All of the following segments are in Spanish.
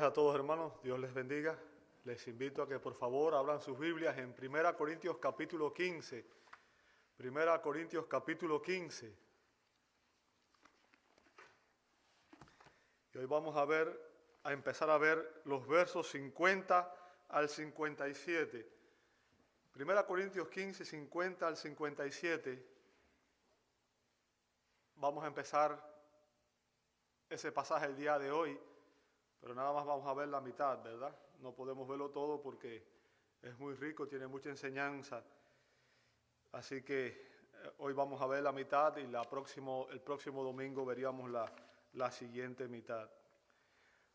a todos, hermanos. Dios les bendiga. Les invito a que por favor abran sus Biblias en 1 Corintios capítulo 15. 1 Corintios capítulo 15. Y hoy vamos a empezar a ver los versos 50 al 57. 1 Corintios 15, 50 al 57. Vamos a empezar ese pasaje el día de hoy, pero nada más vamos a ver la mitad, ¿verdad? No podemos verlo todo porque es muy rico, tiene mucha enseñanza. Así que hoy vamos a ver la mitad y el próximo domingo veríamos la siguiente mitad.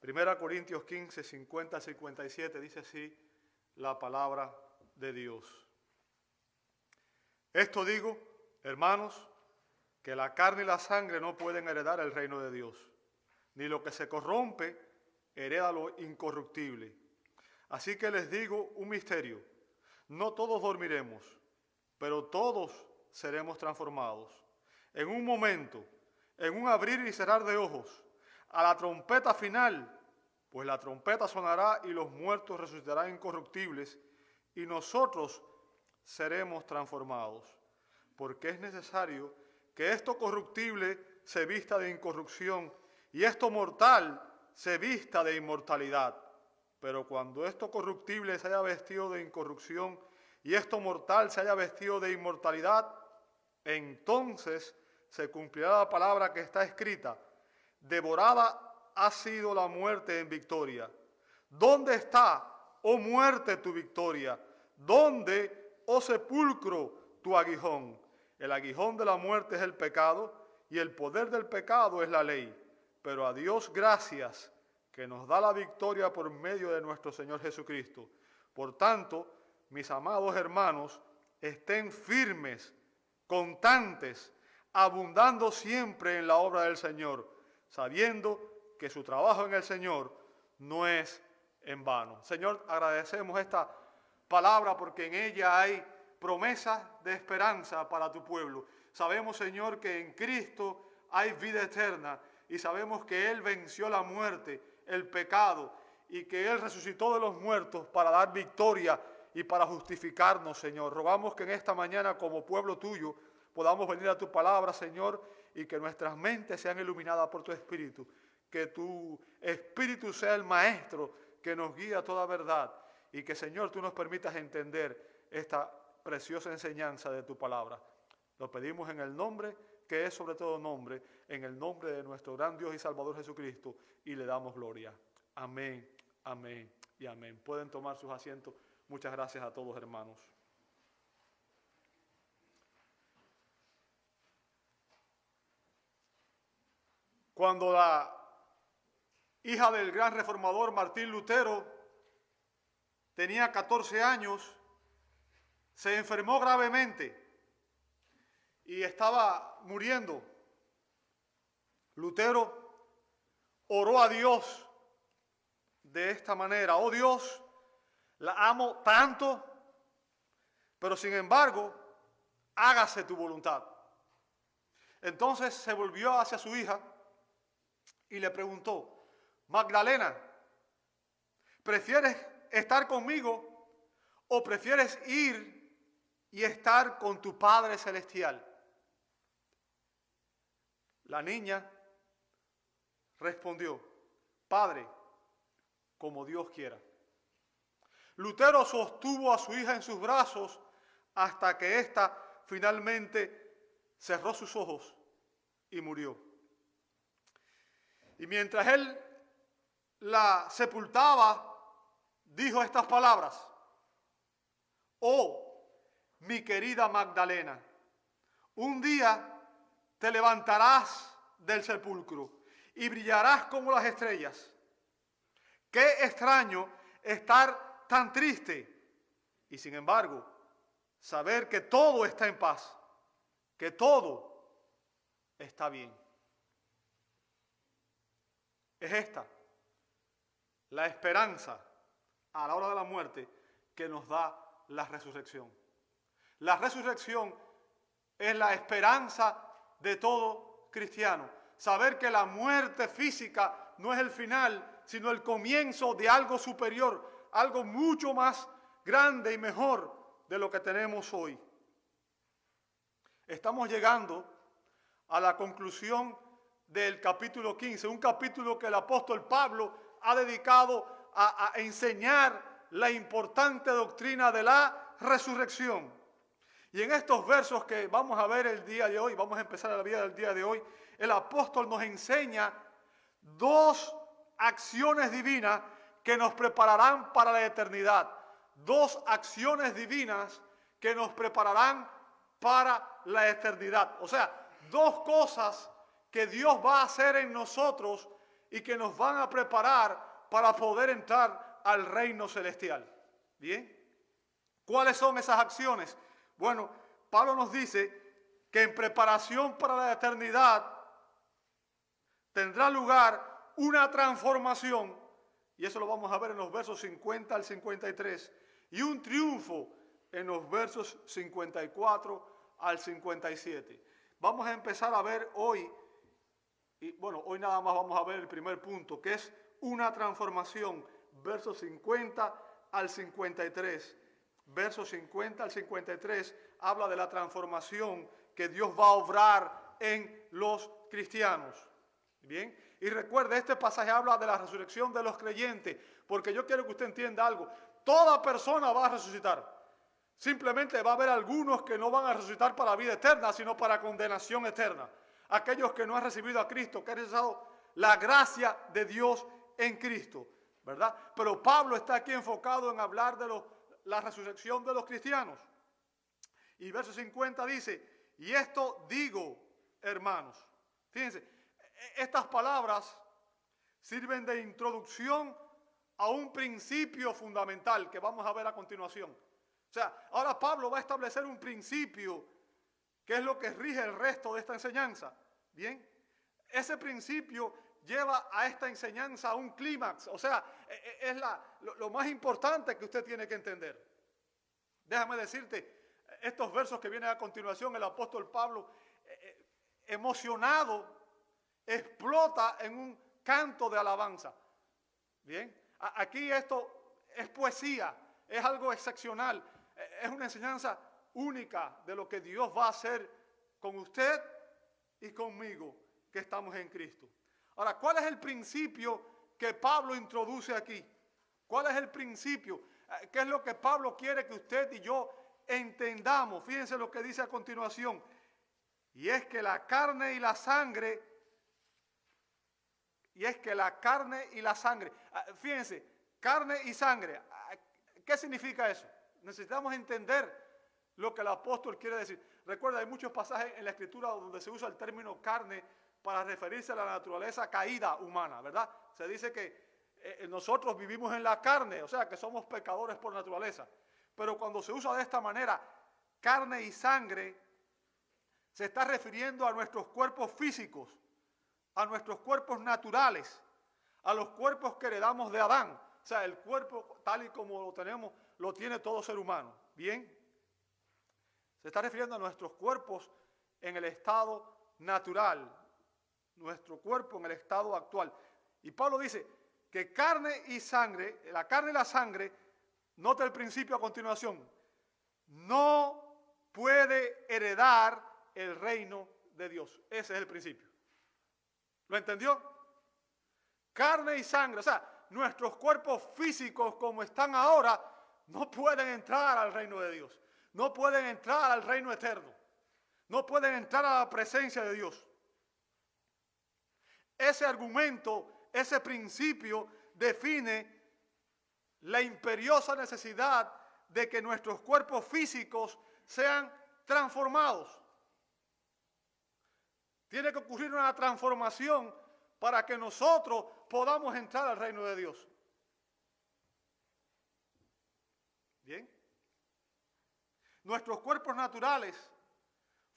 1 Corintios 15, 50 al 57 dice así la palabra de Dios. Esto digo, hermanos, que la carne y la sangre no pueden heredar el reino de Dios, ni lo que se corrompe hereda lo incorruptible. Así que les digo un misterio, no todos dormiremos, pero todos seremos transformados. En un momento, en un abrir y cerrar de ojos, a la trompeta final, pues la trompeta sonará y los muertos resucitarán incorruptibles y nosotros seremos transformados. Porque es necesario que esto corruptible se vista de incorrupción y esto mortal se vista de inmortalidad. Pero cuando esto corruptible se haya vestido de incorrupción y esto mortal se haya vestido de inmortalidad, entonces se cumplirá la palabra que está escrita: devorada ha sido la muerte en victoria. ¿Dónde está, oh muerte, tu victoria? ¿Dónde, oh sepulcro, tu aguijón? El aguijón de la muerte es el pecado y el poder del pecado es la ley. Pero a Dios gracias, que nos da la victoria por medio de nuestro Señor Jesucristo. Por tanto, mis amados hermanos, estén firmes, constantes, abundando siempre en la obra del Señor, sabiendo que su trabajo en el Señor no es en vano. Señor, agradecemos esta palabra porque en ella hay promesas de esperanza para tu pueblo. Sabemos, Señor, que en Cristo hay vida eterna y sabemos que Él venció la muerte, el pecado, y que Él resucitó de los muertos para dar victoria y para justificarnos, Señor. Rogamos que en esta mañana, como pueblo tuyo, podamos venir a tu palabra, Señor, y que nuestras mentes sean iluminadas por tu Espíritu. Que tu Espíritu sea el Maestro que nos guíe a toda verdad. Y que, Señor, tú nos permitas entender esta preciosa enseñanza de tu palabra. Lo pedimos en el nombre que es sobre todo nombre, en el nombre de nuestro gran Dios y Salvador Jesucristo, y le damos gloria. Amén, amén y amén. Pueden tomar sus asientos. Muchas gracias a todos, hermanos. Cuando la hija del gran reformador Martín Lutero tenía 14 años, se enfermó gravemente y estaba muriendo. Lutero oró a Dios de esta manera: oh Dios, la amo tanto, pero sin embargo, hágase tu voluntad. Entonces se volvió hacia su hija y le preguntó: Magdalena, ¿prefieres estar conmigo o prefieres ir y estar con tu Padre Celestial? La niña respondió: Padre, como Dios quiera. Lutero sostuvo a su hija en sus brazos hasta que ésta finalmente cerró sus ojos y murió. Y mientras él la sepultaba, dijo estas palabras: oh, mi querida Magdalena, un día te levantarás del sepulcro y brillarás como las estrellas. Qué extraño estar tan triste y sin embargo saber que todo está en paz, que todo está bien. Es esta la esperanza a la hora de la muerte que nos da la resurrección. La resurrección es la esperanza de todo cristiano. Saber que la muerte física no es el final, sino el comienzo de algo superior, algo mucho más grande y mejor de lo que tenemos hoy. Estamos llegando a la conclusión del capítulo 15, un capítulo que el apóstol Pablo ha dedicado a enseñar la importante doctrina de la resurrección. Y en estos versos que vamos a ver el día de hoy, vamos a empezar la vida del día de hoy, el apóstol nos enseña dos acciones divinas que nos prepararán para la eternidad. Dos acciones divinas que nos prepararán para la eternidad. O sea, dos cosas que Dios va a hacer en nosotros y que nos van a preparar para poder entrar al reino celestial. ¿Bien? ¿Cuáles son esas acciones? Bueno, Pablo nos dice que en preparación para la eternidad tendrá lugar una transformación, y eso lo vamos a ver en los versos 50 al 53, y un triunfo en los versos 54 al 57. Vamos a empezar a ver hoy, y bueno, hoy nada más vamos a ver el primer punto, que es una transformación, versos 50 al 53. Versos 50 al 53 habla de la transformación que Dios va a obrar en los cristianos. Bien, y recuerde, este pasaje habla de la resurrección de los creyentes, porque yo quiero que usted entienda algo. Toda persona va a resucitar. Simplemente va a haber algunos que no van a resucitar para la vida eterna, sino para condenación eterna. Aquellos que no han recibido a Cristo, que han rechazado la gracia de Dios en Cristo, ¿verdad? Pero Pablo está aquí enfocado en hablar de la resurrección de los cristianos. Y verso 50 dice, y esto digo, hermanos. Fíjense, estas palabras sirven de introducción a un principio fundamental que vamos a ver a continuación. O sea, ahora Pablo va a establecer un principio que es lo que rige el resto de esta enseñanza. Bien, ese principio lleva a esta enseñanza a un clímax, o sea, es lo más importante que usted tiene que entender. Déjame decirte, estos versos que vienen a continuación, el apóstol Pablo, emocionado, explota en un canto de alabanza. Bien, aquí esto es poesía, es algo excepcional, es una enseñanza única de lo que Dios va a hacer con usted y conmigo, que estamos en Cristo. Ahora, ¿cuál es el principio que Pablo introduce aquí? ¿Cuál es el principio? ¿Qué es lo que Pablo quiere que usted y yo entendamos? Fíjense lo que dice a continuación. Y es que la carne y la sangre, fíjense, carne y sangre, ¿qué significa eso? Necesitamos entender lo que el apóstol quiere decir. Recuerda, hay muchos pasajes en la Escritura donde se usa el término carne para referirse a la naturaleza caída humana, ¿verdad? Se dice que nosotros vivimos en la carne, o sea, que somos pecadores por naturaleza. Pero cuando se usa de esta manera, carne y sangre, se está refiriendo a nuestros cuerpos físicos, a nuestros cuerpos naturales, a los cuerpos que heredamos de Adán. O sea, el cuerpo tal y como lo tenemos, lo tiene todo ser humano. Bien, se está refiriendo a nuestros cuerpos en el estado natural, nuestro cuerpo en el estado actual. Y Pablo dice que carne y sangre, la carne y la sangre, nota el principio a continuación, no puede heredar el reino de Dios. Ese es el principio. ¿Lo entendió? Carne y sangre, o sea, nuestros cuerpos físicos como están ahora, no pueden entrar al reino de Dios. No pueden entrar al reino eterno. No pueden entrar a la presencia de Dios. Ese argumento, ese principio define la imperiosa necesidad de que nuestros cuerpos físicos sean transformados. Tiene que ocurrir una transformación para que nosotros podamos entrar al reino de Dios. Bien. Nuestros cuerpos naturales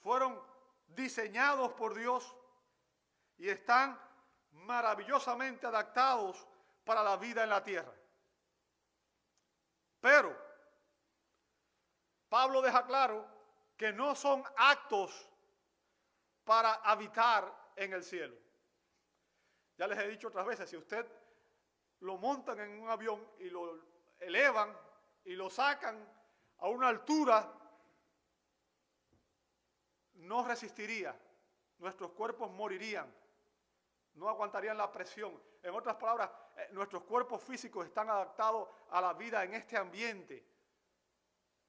fueron diseñados por Dios y están maravillosamente adaptados para la vida en la tierra. Pero Pablo deja claro que no son actos para habitar en el cielo. Ya les he dicho otras veces, si usted lo montan en un avión y lo elevan y lo sacan a una altura, no resistiría. Nuestros cuerpos morirían, no aguantarían la presión. En otras palabras, nuestros cuerpos físicos están adaptados a la vida en este ambiente,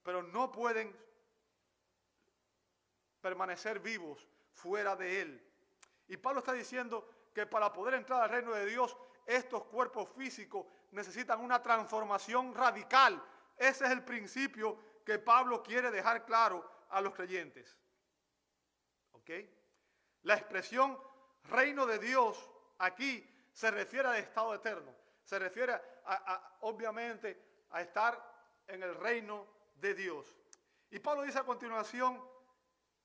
pero no pueden permanecer vivos fuera de él. Y Pablo está diciendo que para poder entrar al reino de Dios, estos cuerpos físicos necesitan una transformación radical. Ese es el principio que Pablo quiere dejar claro a los creyentes. ¿Ok? La expresión reino de Dios aquí se refiere al estado eterno. Se refiere obviamente a estar en el reino de Dios. Y Pablo dice a continuación,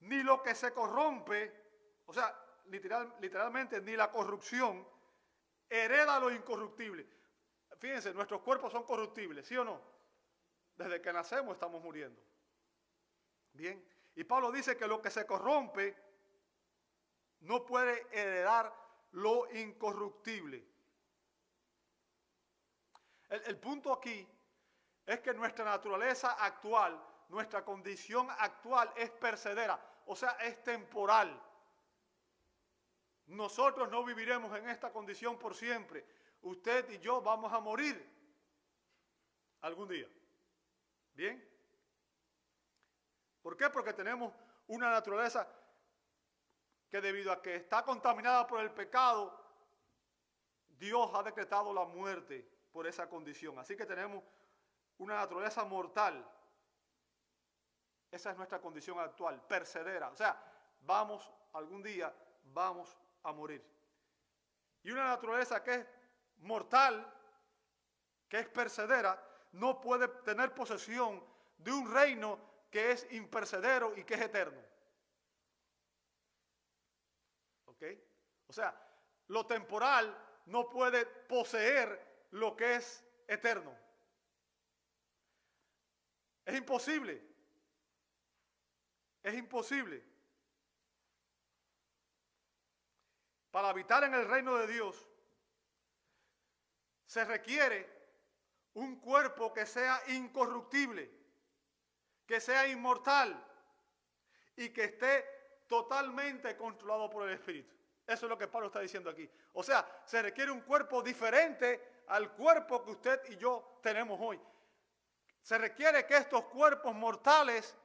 ni lo que se corrompe, o sea, literalmente ni la corrupción, hereda lo incorruptible. Fíjense, nuestros cuerpos son corruptibles, ¿sí o no? Desde que nacemos estamos muriendo. Bien, y Pablo dice que lo que se corrompe no puede heredar lo incorruptible. El punto aquí es que nuestra naturaleza actual, nuestra condición actual es perecedera, o sea, es temporal. Nosotros no viviremos en esta condición por siempre. Usted y yo vamos a morir algún día. ¿Bien? ¿Por qué? Porque tenemos una naturaleza que debido a que está contaminada por el pecado, Dios ha decretado la muerte por esa condición. Así que tenemos una naturaleza mortal. Esa es nuestra condición actual, perecedera. O sea, algún día vamos a morir. Y una naturaleza que es mortal, que es perecedera, no puede tener posesión de un reino que es imperecedero y que es eterno. ¿Ok? O sea, lo temporal no puede poseer lo que es eterno. Es imposible. Es imposible. Para habitar en el reino de Dios se requiere un cuerpo que sea incorruptible, que sea inmortal y que esté totalmente controlado por el Espíritu. Eso es lo que Pablo está diciendo aquí. O sea, se requiere un cuerpo diferente al cuerpo que usted y yo tenemos hoy. Se requiere que estos cuerpos mortales,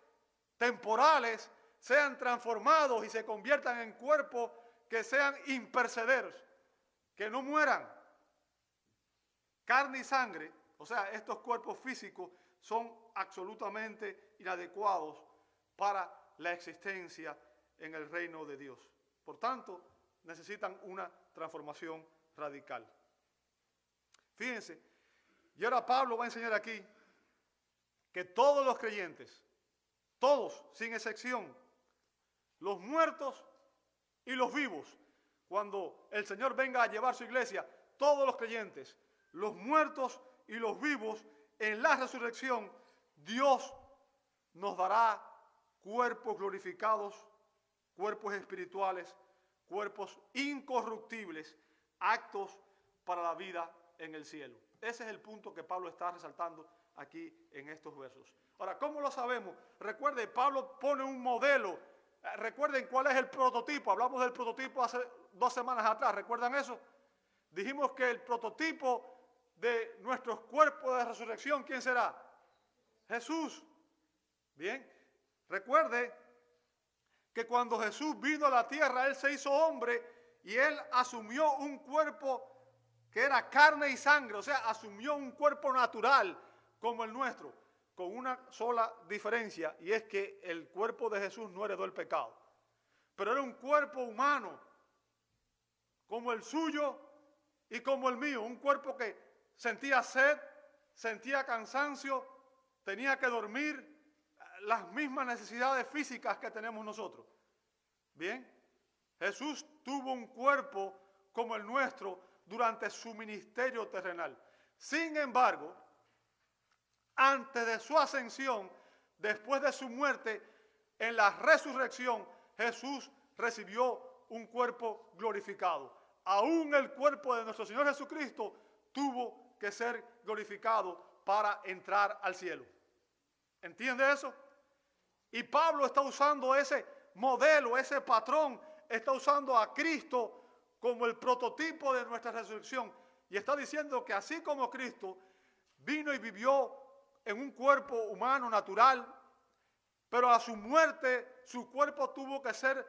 temporales, sean transformados y se conviertan en cuerpos que sean imperecederos, que no mueran. Carne y sangre, o sea, estos cuerpos físicos son absolutamente inadecuados para la existencia en el reino de Dios. Por tanto, necesitan una transformación radical. Fíjense, y ahora Pablo va a enseñar aquí que todos los creyentes, todos, sin excepción, los muertos y los vivos, cuando el Señor venga a llevar su iglesia, todos los creyentes, los muertos y los vivos, en la resurrección, Dios nos dará cuerpos glorificados, cuerpos espirituales, cuerpos incorruptibles, aptos para la vida en el cielo. Ese es el punto que Pablo está resaltando aquí en estos versos. Ahora, ¿cómo lo sabemos? Recuerden, Pablo pone un modelo. Recuerden cuál es el prototipo. Hablamos del prototipo hace 2 semanas atrás. ¿Recuerdan eso? Dijimos que el prototipo de nuestros cuerpos de resurrección, ¿quién será? Jesús. Bien. Recuerde que cuando Jesús vino a la tierra, Él se hizo hombre y Él asumió un cuerpo que era carne y sangre. O sea, asumió un cuerpo natural como el nuestro, con una sola diferencia, y es que el cuerpo de Jesús no heredó el pecado. Pero era un cuerpo humano, como el suyo y como el mío, un cuerpo que sentía sed, sentía cansancio, tenía que dormir, las mismas necesidades físicas que tenemos nosotros. Bien, Jesús tuvo un cuerpo como el nuestro durante su ministerio terrenal. Sin embargo, antes de su ascensión, después de su muerte, en la resurrección, Jesús recibió un cuerpo glorificado. Aún el cuerpo de nuestro Señor Jesucristo tuvo que ser glorificado para entrar al cielo. ¿Entiende eso? Y Pablo está usando ese modelo, ese patrón, está usando a Cristo como el prototipo de nuestra resurrección. Y está diciendo que así como Cristo vino y vivió en un cuerpo humano natural, pero a su muerte su cuerpo tuvo que ser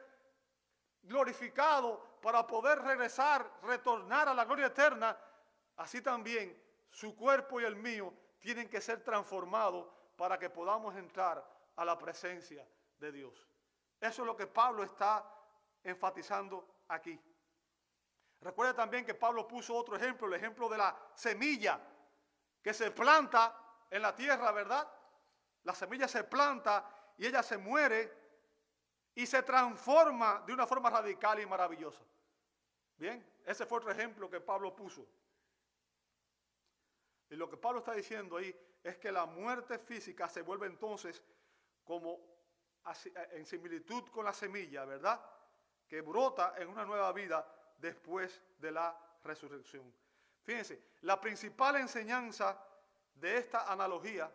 glorificado para poder regresar, retornar a la gloria eterna, así también su cuerpo y el mío tienen que ser transformados para que podamos entrar a la presencia de Dios. Eso es lo que Pablo está enfatizando aquí. Recuerda también que Pablo puso otro ejemplo, el ejemplo de la semilla que se planta en la tierra, ¿verdad? La semilla se planta y ella se muere y se transforma de una forma radical y maravillosa. Bien, ese fue otro ejemplo que Pablo puso. Y lo que Pablo está diciendo ahí es que la muerte física se vuelve entonces como en similitud con la semilla, ¿verdad? Que brota en una nueva vida después de la resurrección. Fíjense, la principal enseñanza de esta analogía,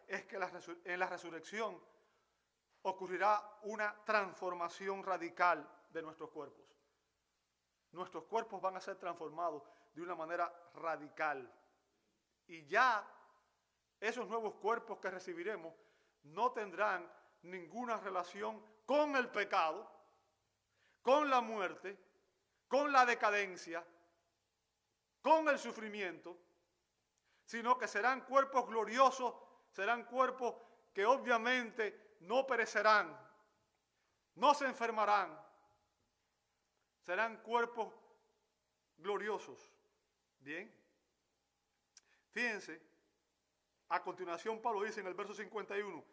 es que en la resurrección ocurrirá una transformación radical de nuestros cuerpos. Nuestros cuerpos van a ser transformados de una manera radical. Y ya esos nuevos cuerpos que recibiremos no tendrán ninguna relación con el pecado, con la muerte, con la decadencia, con el sufrimiento, sino que serán cuerpos gloriosos, serán cuerpos que obviamente no perecerán, no se enfermarán, serán cuerpos gloriosos. Bien, fíjense, a continuación Pablo dice en el verso 51,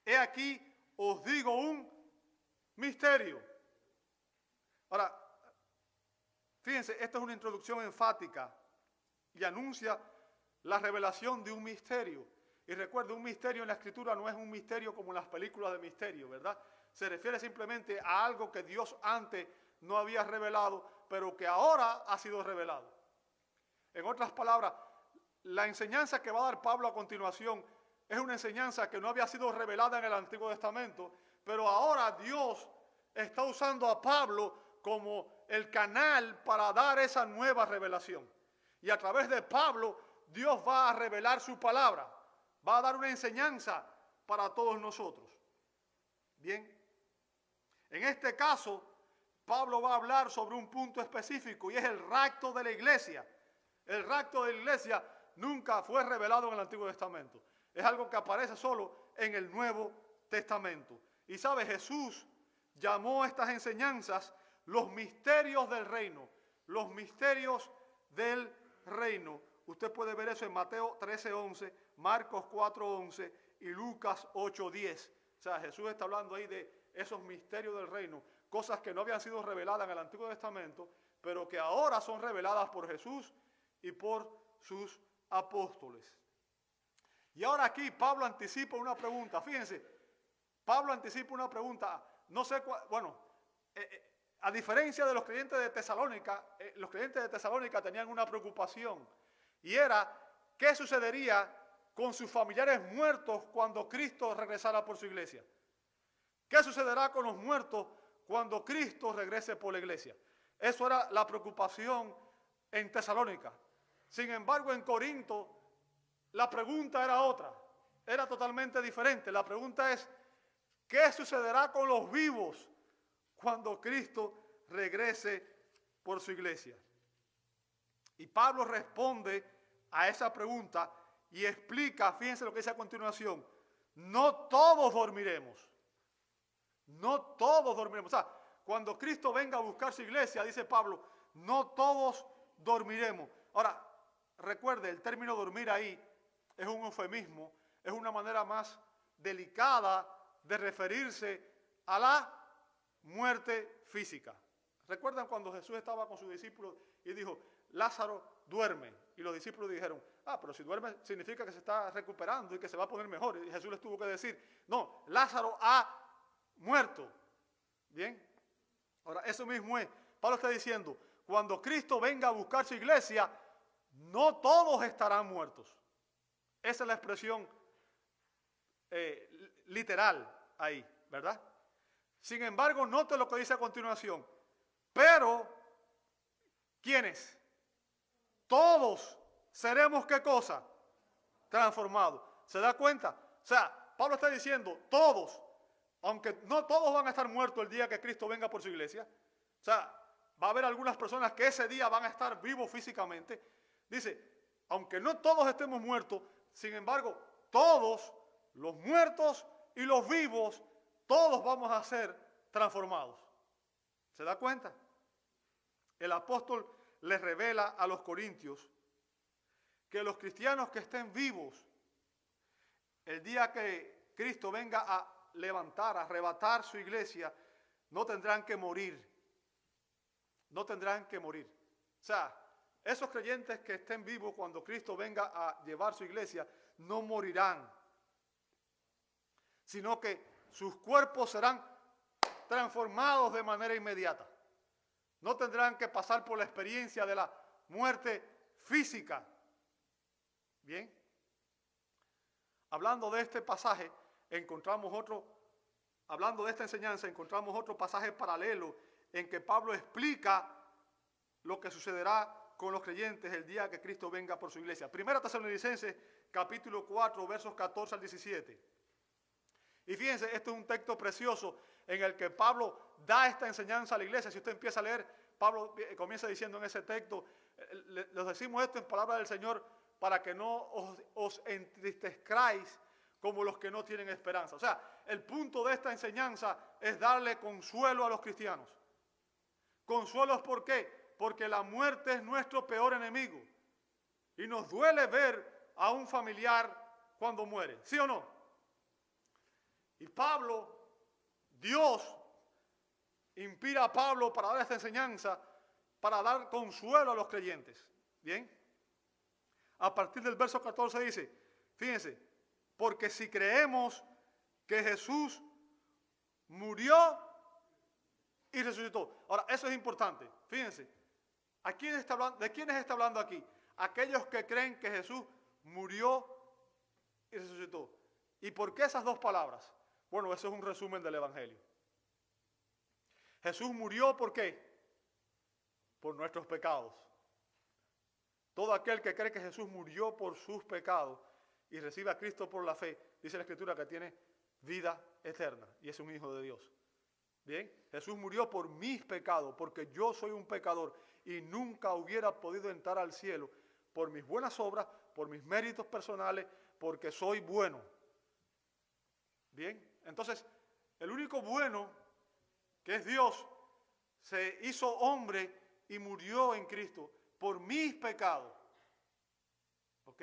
he aquí os digo un misterio. Ahora, fíjense, esta es una introducción enfática y anuncia la revelación de un misterio. Y recuerda, un misterio en la Escritura no es un misterio como en las películas de misterio, ¿verdad? Se refiere simplemente a algo que Dios antes no había revelado, pero que ahora ha sido revelado. En otras palabras, la enseñanza que va a dar Pablo a continuación es una enseñanza que no había sido revelada en el Antiguo Testamento, pero ahora Dios está usando a Pablo como el canal para dar esa nueva revelación. Y a través de Pablo, Dios va a revelar su palabra, va a dar una enseñanza para todos nosotros. Bien, en este caso, Pablo va a hablar sobre un punto específico y es el rapto de la iglesia. El rapto de la iglesia nunca fue revelado en el Antiguo Testamento. Es algo que aparece solo en el Nuevo Testamento. Y sabe, Jesús llamó estas enseñanzas los misterios del reino. Los misterios del reino. Usted puede ver eso en Mateo 13:11, Marcos 4:11 y Lucas 8:10. O sea, Jesús está hablando ahí de esos misterios del reino, cosas que no habían sido reveladas en el Antiguo Testamento, pero que ahora son reveladas por Jesús y por sus apóstoles. Y ahora aquí Pablo anticipa una pregunta. Fíjense, Pablo anticipa una pregunta. No sé cuál, bueno, a diferencia de los creyentes de Tesalónica, los creyentes de Tesalónica tenían una preocupación y era qué sucedería con sus familiares muertos cuando Cristo regresara por su iglesia. ¿Qué sucederá con los muertos cuando Cristo regrese por la iglesia? Eso era la preocupación en Tesalónica. Sin embargo, en Corinto, la pregunta era otra, era totalmente diferente. La pregunta es, ¿qué sucederá con los vivos cuando Cristo regrese por su iglesia? Y Pablo responde a esa pregunta y explica, fíjense lo que dice a continuación, no todos dormiremos. No todos dormiremos. O sea, cuando Cristo venga a buscar su iglesia, dice Pablo, no todos dormiremos. Ahora, recuerde, el término dormir ahí es un eufemismo, es una manera más delicada de referirse a la muerte física. ¿Recuerdan cuando Jesús estaba con sus discípulos y dijo, Lázaro duerme? Y los discípulos dijeron, pero si duerme significa que se está recuperando y que se va a poner mejor. Y Jesús les tuvo que decir, no, Lázaro ha muerto. Bien, ahora eso mismo es, Pablo está diciendo, cuando Cristo venga a buscar su iglesia, no todos estarán muertos. Esa es la expresión literal ahí, ¿verdad? Sin embargo, note lo que dice a continuación. Pero, ¿quiénes? Todos seremos, ¿qué cosa? Transformados. ¿Se da cuenta? O sea, Pablo está diciendo, todos, aunque no todos van a estar muertos el día que Cristo venga por su iglesia. O sea, va a haber algunas personas que ese día van a estar vivos físicamente. Dice, aunque no todos estemos muertos, sin embargo, todos, los muertos y los vivos, todos vamos a ser transformados. ¿Se da cuenta? El apóstol les revela a los corintios que los cristianos que estén vivos, el día que Cristo venga a levantar, a arrebatar su iglesia, no tendrán que morir. No tendrán que morir. O sea, esos creyentes que estén vivos cuando Cristo venga a llevar su iglesia, no morirán, sino que sus cuerpos serán transformados de manera inmediata. No tendrán que pasar por la experiencia de la muerte física. Bien. Hablando de este pasaje, hablando de esta enseñanza, encontramos otro pasaje paralelo en que Pablo explica lo que sucederá con los creyentes el día que Cristo venga por su iglesia. Primera Tesalonicenses, capítulo 4, versos 14 al 17. Y fíjense, este es un texto precioso en el que Pablo da esta enseñanza a la iglesia. Si usted empieza a leer, Pablo comienza diciendo en ese texto, les decimos esto en palabra del Señor para que no os entristezcáis como los que no tienen esperanza. O sea, el punto de esta enseñanza es darle consuelo a los cristianos. ¿Consuelos por qué? Porque la muerte es nuestro peor enemigo. Y nos duele ver a un familiar cuando muere. ¿Sí o no? Y Pablo, Dios, inspira a Pablo para dar esta enseñanza, para dar consuelo a los creyentes. ¿Bien? A partir del verso 14 dice, fíjense, porque si creemos que Jesús murió y resucitó. Ahora, eso es importante. Fíjense, ¿de quiénes está hablando aquí? Aquellos que creen que Jesús murió y resucitó. ¿Y por qué esas dos palabras? Bueno, eso es un resumen del Evangelio. Jesús murió, ¿por qué? Por nuestros pecados. Todo aquel que cree que Jesús murió por sus pecados y recibe a Cristo por la fe, dice la Escritura que tiene vida eterna y es un hijo de Dios. Bien, Jesús murió por mis pecados, porque yo soy un pecador y nunca hubiera podido entrar al cielo por mis buenas obras, por mis méritos personales, porque soy bueno. Bien, entonces, el único bueno, que es Dios, se hizo hombre y murió en Cristo por mis pecados. ¿Ok?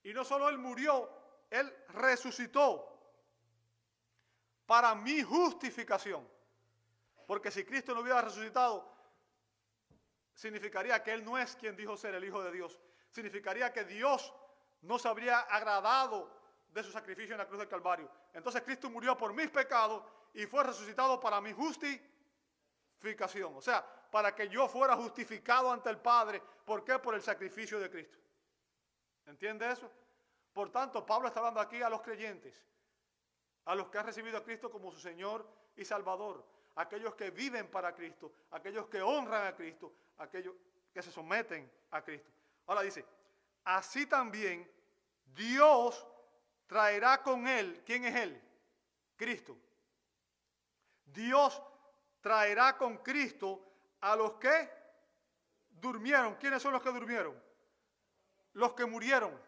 Y no solo Él murió, Él resucitó para mi justificación. Porque si Cristo no hubiera resucitado, significaría que Él no es quien dijo ser el Hijo de Dios. Significaría que Dios no se habría agradado de su sacrificio en la cruz del Calvario. Entonces Cristo murió por mis pecados y fue resucitado para mi justificación. O sea, para que yo fuera justificado ante el Padre. ¿Por qué? Por el sacrificio de Cristo. ¿Entiende eso? Por tanto, Pablo está hablando aquí a los creyentes, a los que han recibido a Cristo como su Señor y Salvador, aquellos que viven para Cristo, aquellos que honran a Cristo, aquellos que se someten a Cristo. Ahora dice, así también Dios traerá con Él, ¿quién es Él? Cristo. Dios traerá con Cristo a los que durmieron. ¿Quiénes son los que durmieron? Los que murieron.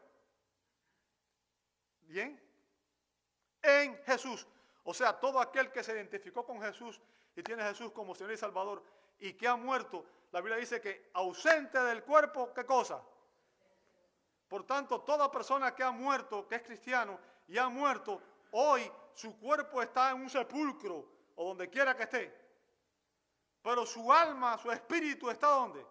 ¿Bien? En Jesús. O sea, todo aquel que se identificó con Jesús y tiene a Jesús como Señor y Salvador y que ha muerto, la Biblia dice que ausente del cuerpo, ¿qué cosa? Por tanto, toda persona que ha muerto, que es cristiano y ha muerto, hoy su cuerpo está en un sepulcro o donde quiera que esté. Pero su alma, su espíritu está ¿dónde?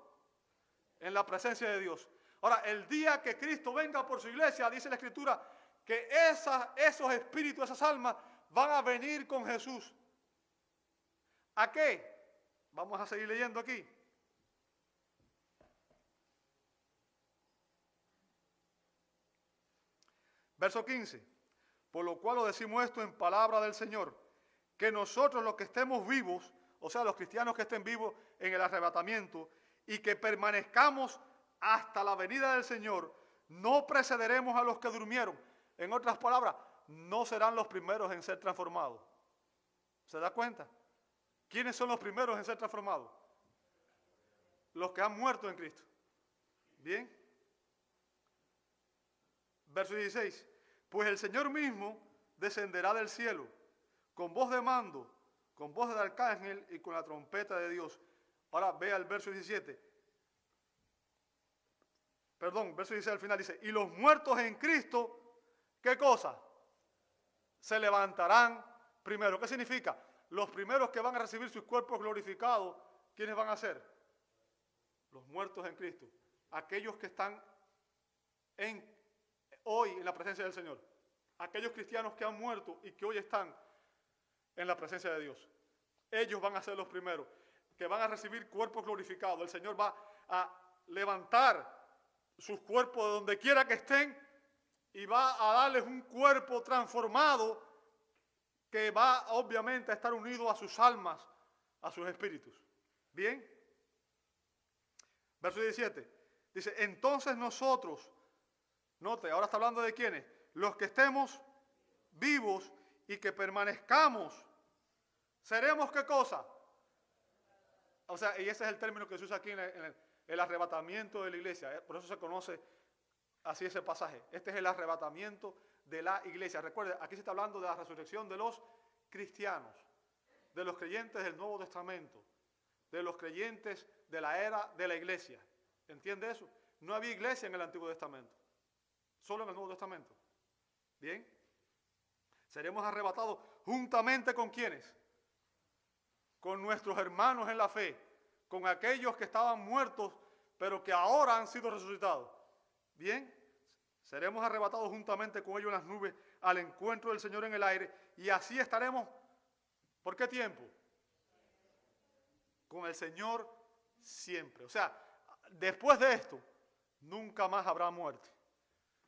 En la presencia de Dios. Ahora, el día que Cristo venga por su iglesia, dice la Escritura, que esos espíritus, esas almas, van a venir con Jesús. ¿A qué? Vamos a seguir leyendo aquí. Verso 15. Por lo cual os decimos esto en palabra del Señor, que nosotros los que estemos vivos, o sea, los cristianos que estén vivos en el arrebatamiento, y que permanezcamos hasta la venida del Señor, no precederemos a los que durmieron. En otras palabras, no serán los primeros en ser transformados. ¿Se da cuenta? ¿Quiénes son los primeros en ser transformados? Los que han muerto en Cristo. Bien. Verso 16. Pues el Señor mismo descenderá del cielo, con voz de mando, con voz del arcángel y con la trompeta de Dios. Ahora vea el verso 17. Perdón, verso 16 al final dice, y los muertos en Cristo, ¿qué cosa? Se levantarán primero. ¿Qué significa? Los primeros que van a recibir sus cuerpos glorificados, ¿quiénes van a ser? Los muertos en Cristo. Aquellos que están hoy en la presencia del Señor. Aquellos cristianos que han muerto y que hoy están en la presencia de Dios. Ellos van a ser los primeros que van a recibir cuerpos glorificados. El Señor va a levantar sus cuerpos de donde quiera que estén y va a darles un cuerpo transformado que va obviamente a estar unido a sus almas, a sus espíritus. ¿Bien? Verso 17. Dice, entonces nosotros, note, ahora está hablando de quiénes, los que estemos vivos y que permanezcamos, ¿seremos qué cosa? O sea, y ese es el término que se usa aquí en el arrebatamiento de la iglesia. Por eso se conoce así ese pasaje. Este es el arrebatamiento de la iglesia. Recuerde, aquí se está hablando de la resurrección de los cristianos, de los creyentes del Nuevo Testamento, de los creyentes de la era de la iglesia. ¿Entiende eso? No había iglesia en el Antiguo Testamento, solo en el Nuevo Testamento. ¿Bien? Seremos arrebatados juntamente con ¿quiénes? Con nuestros hermanos en la fe, con aquellos que estaban muertos, pero que ahora han sido resucitados. Bien, seremos arrebatados juntamente con ellos en las nubes al encuentro del Señor en el aire, y así estaremos, ¿por qué tiempo? Con el Señor siempre. O sea, después de esto, nunca más habrá muerte.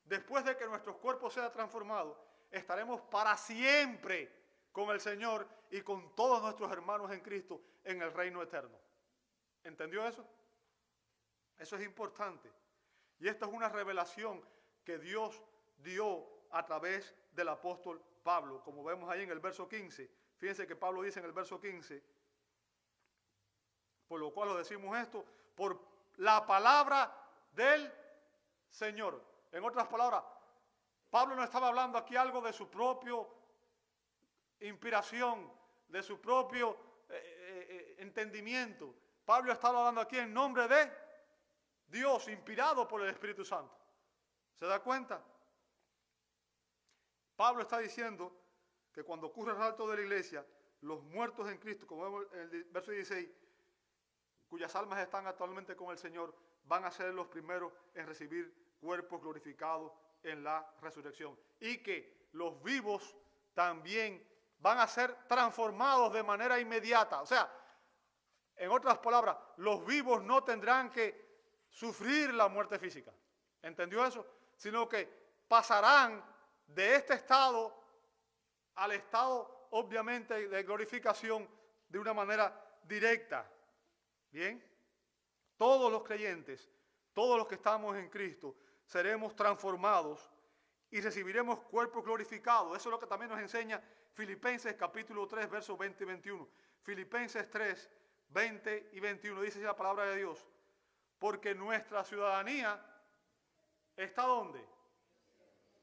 Después de que nuestros cuerpos sean transformados, estaremos para siempre con el Señor y con todos nuestros hermanos en Cristo en el reino eterno. ¿Entendió eso? Eso es importante. Y esta es una revelación que Dios dio a través del apóstol Pablo, como vemos ahí en el verso 15. Fíjense que Pablo dice en el verso 15, por lo cual os decimos esto, por la palabra del Señor. En otras palabras, Pablo no estaba hablando aquí algo de su propia inspiración, de su propio entendimiento. Pablo estaba hablando aquí en nombre de Dios, inspirado por el Espíritu Santo. ¿Se da cuenta? Pablo está diciendo que cuando ocurre el rapto de la iglesia, los muertos en Cristo, como vemos en el verso 16, cuyas almas están actualmente con el Señor, van a ser los primeros en recibir cuerpos glorificados en la resurrección. Y que los vivos también van a ser transformados de manera inmediata. O sea, en otras palabras, los vivos no tendrán que sufrir la muerte física. ¿Entendió eso? Sino que pasarán de este estado al estado, obviamente, de glorificación de una manera directa. ¿Bien? Todos los creyentes, todos los que estamos en Cristo, seremos transformados y recibiremos cuerpos glorificados. Eso es lo que también nos enseña Filipenses capítulo 3, versos 20 y 21. Filipenses 3, 20 y 21, dice así la palabra de Dios. Porque nuestra ciudadanía está ¿dónde?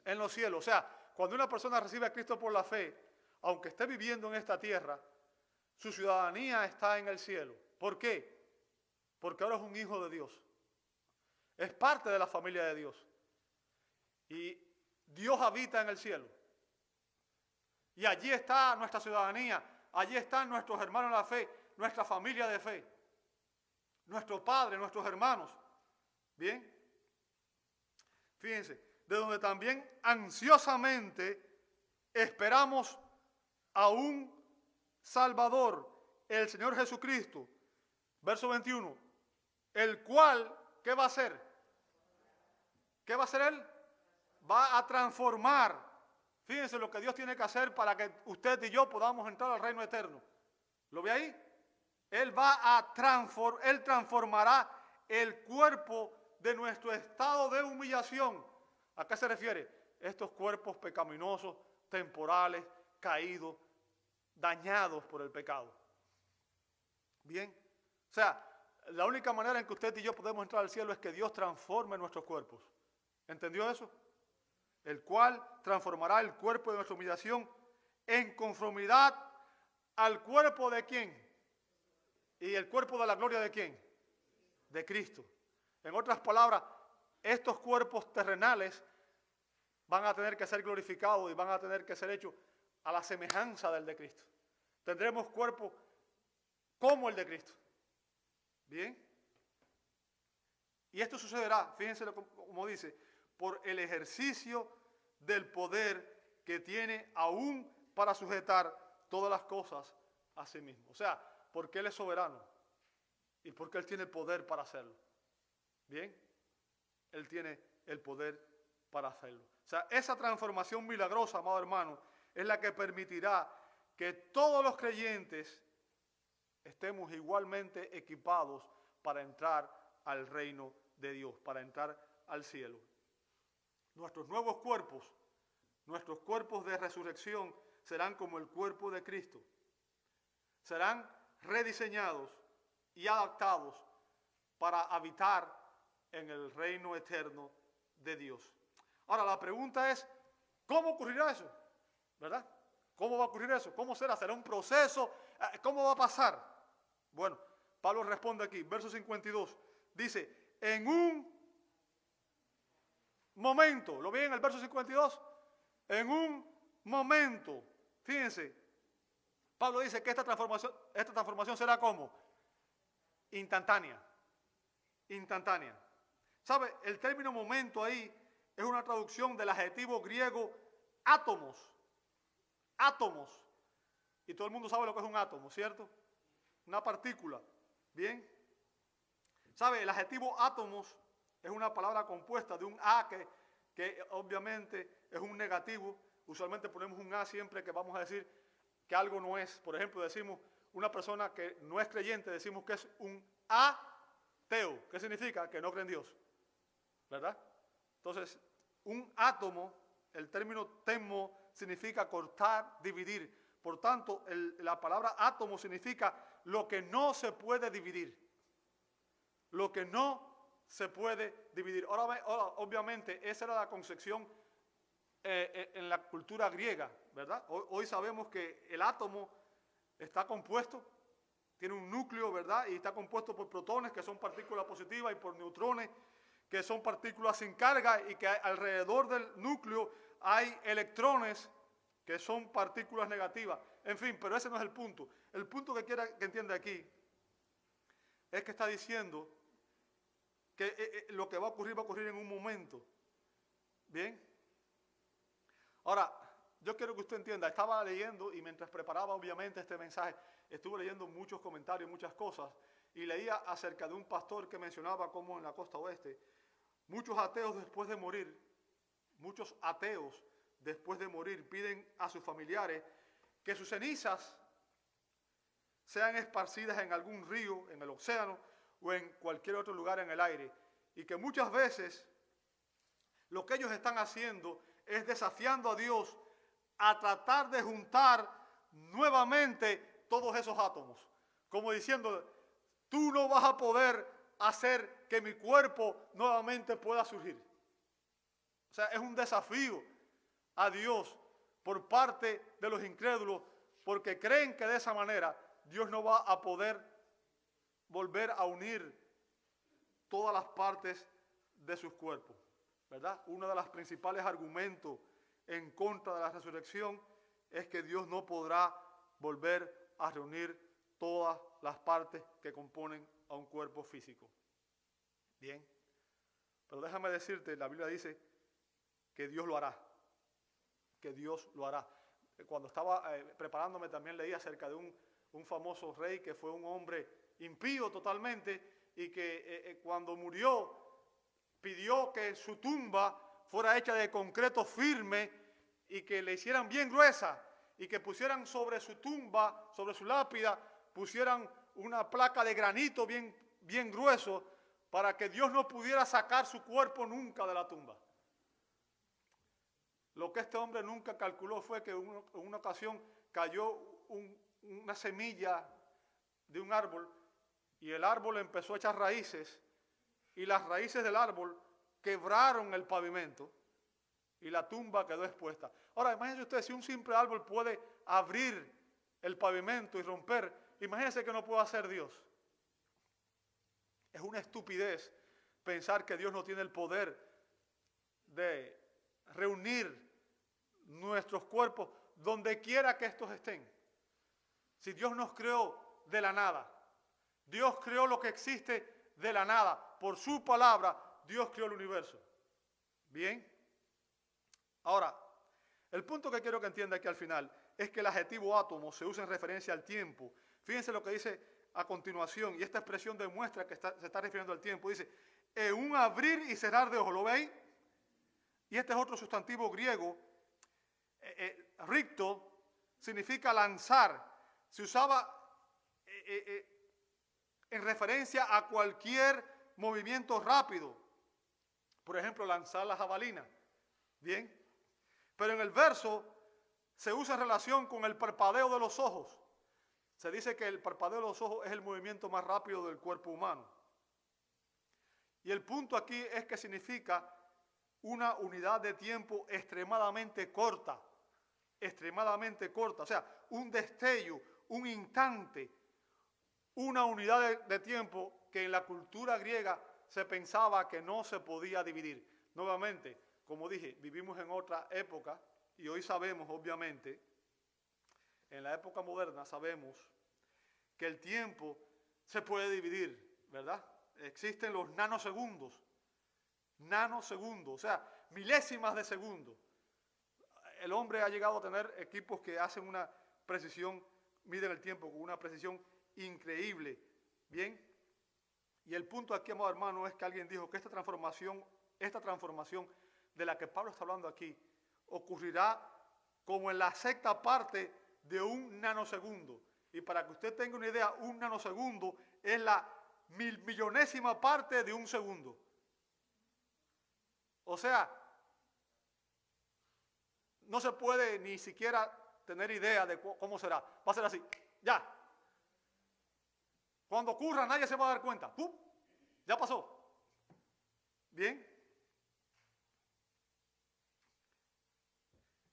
En los cielos. O sea, cuando una persona recibe a Cristo por la fe, aunque esté viviendo en esta tierra, su ciudadanía está en el cielo. ¿Por qué? Porque ahora es un hijo de Dios. Es parte de la familia de Dios. Y Dios habita en el cielo. Y allí está nuestra ciudadanía. Allí están nuestros hermanos en la fe, nuestra familia de fe. Nuestro Padre, nuestros hermanos. ¿Bien? Fíjense, de donde también ansiosamente esperamos a un Salvador, el Señor Jesucristo, Verso 21. El cual, ¿qué va a hacer? ¿Qué va a hacer él? Va a transformar. Fíjense lo que Dios tiene que hacer para que usted y yo podamos entrar al reino eterno. ¿Lo ve ahí? Él él transformará el cuerpo de nuestro estado de humillación. ¿A qué se refiere? Estos cuerpos pecaminosos, temporales, caídos, dañados por el pecado. Bien. O sea, la única manera en que usted y yo podemos entrar al cielo es que Dios transforme nuestros cuerpos. ¿Entendió eso? El cual transformará el cuerpo de nuestra humillación en conformidad al cuerpo de ¿quién? ¿Y el cuerpo de la gloria de quién? De Cristo. En otras palabras, estos cuerpos terrenales van a tener que ser glorificados y van a tener que ser hechos a la semejanza del de Cristo. Tendremos cuerpos como el de Cristo. ¿Bien? Y esto sucederá, fíjense como dice, por el ejercicio del poder que tiene aún para sujetar todas las cosas a sí mismo. O sea, porque Él es soberano y porque Él tiene el poder para hacerlo. ¿Bien? Él tiene el poder para hacerlo. O sea, esa transformación milagrosa, amado hermano, es la que permitirá que todos los creyentes estemos igualmente equipados para entrar al reino de Dios, para entrar al cielo. Nuestros nuevos cuerpos, nuestros cuerpos de resurrección serán como el cuerpo de Cristo. Serán rediseñados y adaptados para habitar en el reino eterno de Dios. Ahora, la pregunta es, ¿cómo ocurrirá eso? ¿Verdad? ¿Cómo va a ocurrir eso? ¿Cómo será? ¿Será un proceso? ¿Cómo va a pasar? Bueno, Pablo responde aquí, verso 52, dice, en un momento, ¿lo ven en el verso 52? En un momento, fíjense, Pablo dice que esta transformación será como instantánea, instantánea. ¿Sabe? El término momento ahí es una traducción del adjetivo griego átomos, átomos. Y todo el mundo sabe lo que es un átomo, ¿cierto? Una partícula, ¿bien? ¿Sabe? El adjetivo átomos es una palabra compuesta de un A que obviamente es un negativo. Usualmente ponemos un A siempre que vamos a decir que algo no es. Por ejemplo, decimos una persona que no es creyente, decimos que es un ateo. ¿Qué significa? Que no cree en Dios, ¿verdad? Entonces, un átomo, el término temo, significa cortar, dividir. Por tanto, la palabra átomo significa lo que no se puede dividir. Lo que no se puede dividir. Ahora, obviamente, esa era la concepción en la cultura griega, ¿verdad? Hoy sabemos que el átomo está compuesto, tiene un núcleo, ¿verdad? Y está compuesto por protones, que son partículas positivas, y por neutrones, que son partículas sin carga, y que alrededor del núcleo hay electrones, que son partículas negativas. En fin, pero ese no es el punto. El punto que quiera que entienda aquí es que está diciendo que lo que va a ocurrir en un momento. ¿Bien? Ahora, yo quiero que usted entienda, estaba leyendo y mientras preparaba obviamente este mensaje, estuve leyendo muchos comentarios, muchas cosas, y leía acerca de un pastor que mencionaba cómo en la costa oeste, muchos ateos después de morir piden a sus familiares que sus cenizas sean esparcidas en algún río, en el océano o en cualquier otro lugar en el aire. Y que muchas veces lo que ellos están haciendo es desafiando a Dios a tratar de juntar nuevamente todos esos átomos. Como diciendo, tú no vas a poder hacer que mi cuerpo nuevamente pueda surgir. O sea, es un desafío a Dios por parte de los incrédulos, porque creen que de esa manera Dios no va a poder volver a unir todas las partes de sus cuerpos, ¿verdad? Uno de los principales argumentos en contra de la resurrección es que Dios no podrá volver a reunir todas las partes que componen a un cuerpo físico. Bien, pero déjame decirte, la Biblia dice que Dios lo hará, que Dios lo hará. Cuando estaba preparándome también leí acerca de un famoso rey que fue un hombre impío totalmente, y que cuando murió pidió que su tumba fuera hecha de concreto firme y que le hicieran bien gruesa y que pusieran sobre su tumba, sobre su lápida, pusieran una placa de granito bien grueso para que Dios no pudiera sacar su cuerpo nunca de la tumba. Lo que este hombre nunca calculó fue que en una ocasión cayó una semilla de un árbol y el árbol empezó a echar raíces y las raíces del árbol quebraron el pavimento y la tumba quedó expuesta. Ahora, imagínense ustedes, si un simple árbol puede abrir el pavimento y romper, imagínense que no puede hacer Dios. Es una estupidez pensar que Dios no tiene el poder de reunir nuestros cuerpos donde quiera que estos estén. Si Dios nos creó de la nada, Dios creó lo que existe de la nada. Por su palabra, Dios creó el universo. Bien. Ahora, el punto que quiero que entienda aquí al final es que el adjetivo átomo se usa en referencia al tiempo. Fíjense lo que dice a continuación, y esta expresión demuestra que se está refiriendo al tiempo. Dice, en un abrir y cerrar de ojos, ¿lo veis? Y este es otro sustantivo griego, ricto, significa lanzar. Se usaba en referencia a cualquier movimiento rápido. Por ejemplo, lanzar la jabalina. Bien. Pero en el verso se usa en relación con el parpadeo de los ojos. Se dice que el parpadeo de los ojos es el movimiento más rápido del cuerpo humano. Y el punto aquí es que significa una unidad de tiempo extremadamente corta. Extremadamente corta. O sea, un destello, un instante, una unidad de tiempo que en la cultura griega se pensaba que no se podía dividir. Nuevamente, como dije, vivimos en otra época y hoy sabemos, obviamente, en la época moderna sabemos que el tiempo se puede dividir, ¿verdad? Existen los nanosegundos, o sea, milésimas de segundo. El hombre ha llegado a tener equipos que hacen una precisión, miden el tiempo con una precisión increíble, ¿bien? Y el punto aquí, amado hermano, es que alguien dijo que esta transformación de la que Pablo está hablando aquí, ocurrirá como en la sexta parte de un nanosegundo. Y para que usted tenga una idea, un nanosegundo es la milmillonésima parte de un segundo. O sea, no se puede ni siquiera tener idea de cómo será. Va a ser así, ya. Cuando ocurra nadie se va a dar cuenta. ¡Pum! Ya pasó. Bien.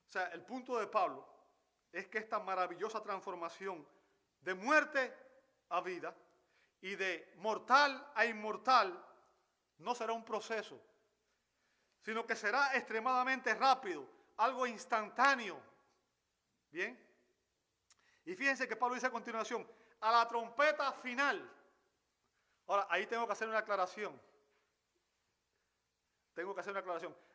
O sea, el punto de Pablo es que esta maravillosa transformación de muerte a vida y de mortal a inmortal no será un proceso, sino que será extremadamente rápido, algo instantáneo. Bien. Y fíjense que Pablo dice a continuación, a la trompeta final. Ahora, ahí tengo que hacer una aclaración.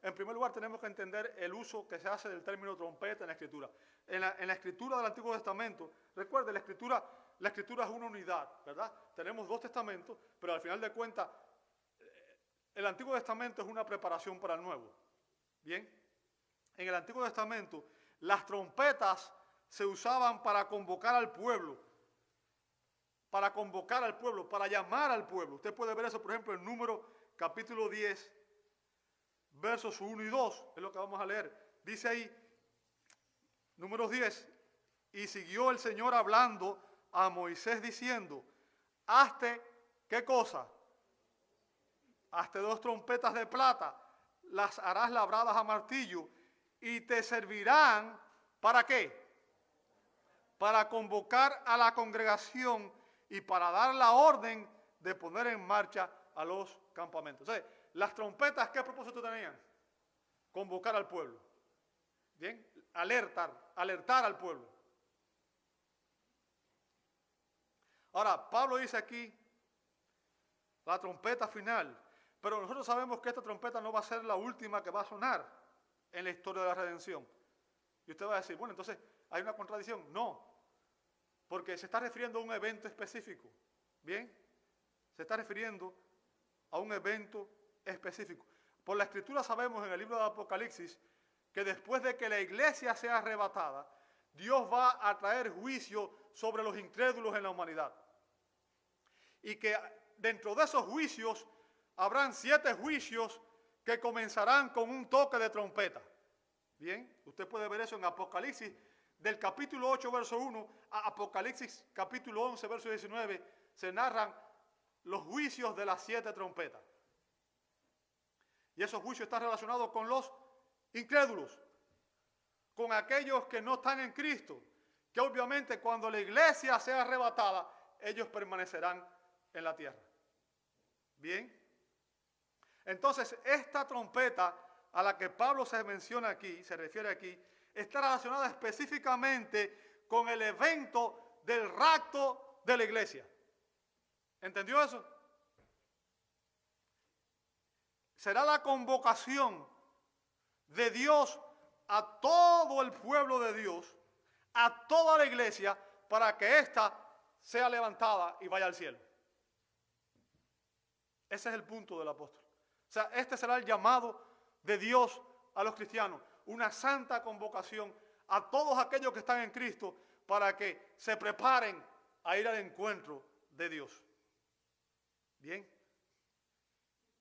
En primer lugar, tenemos que entender el uso que se hace del término trompeta en la Escritura. En la Escritura del Antiguo Testamento, recuerde, la Escritura es una unidad, ¿verdad? Tenemos dos testamentos, pero al final de cuentas, el Antiguo Testamento es una preparación para el Nuevo. Bien. En el Antiguo Testamento, las trompetas se usaban para convocar al pueblo, para llamar al pueblo. Usted puede ver eso, por ejemplo, en Números capítulo 10, versos 1 y 2, es lo que vamos a leer. Dice ahí, Números 10, y siguió el Señor hablando a Moisés diciendo, hazte, ¿qué cosa? Hazte 2 trompetas de plata, las harás labradas a martillo, y te servirán, ¿para qué? Para convocar a la congregación y para dar la orden de poner en marcha a los campamentos. O sea, las trompetas, ¿qué propósito tenían? Convocar al pueblo. Bien, alertar al pueblo. Ahora, Pablo dice aquí la trompeta final, pero nosotros sabemos que esta trompeta no va a ser la última que va a sonar en la historia de la redención. Y usted va a decir, bueno, entonces, ¿hay una contradicción? No, porque se está refiriendo a un evento específico. Bien, se está refiriendo a un evento específico. Por la Escritura sabemos en el libro de Apocalipsis que después de que la iglesia sea arrebatada, Dios va a traer juicio sobre los incrédulos en la humanidad. Y que dentro de esos juicios habrán 7 juicios que comenzarán con un toque de trompeta. Bien, usted puede ver eso en Apocalipsis, del capítulo 8, verso 1, a Apocalipsis capítulo 11, verso 19, se narran los juicios de las 7 trompetas. Y esos juicios están relacionados con los incrédulos, con aquellos que no están en Cristo, que obviamente cuando la iglesia sea arrebatada, ellos permanecerán en la tierra. Bien. Entonces, esta trompeta a la que Pablo se menciona aquí, se refiere aquí, está relacionada específicamente con el evento del rapto de la iglesia. ¿Entendió eso? Será la convocación de Dios a todo el pueblo de Dios, a toda la iglesia, para que ésta sea levantada y vaya al cielo. Ese es el punto del apóstol. O sea, este será el llamado de Dios a los cristianos, una santa convocación a todos aquellos que están en Cristo para que se preparen a ir al encuentro de Dios. Bien,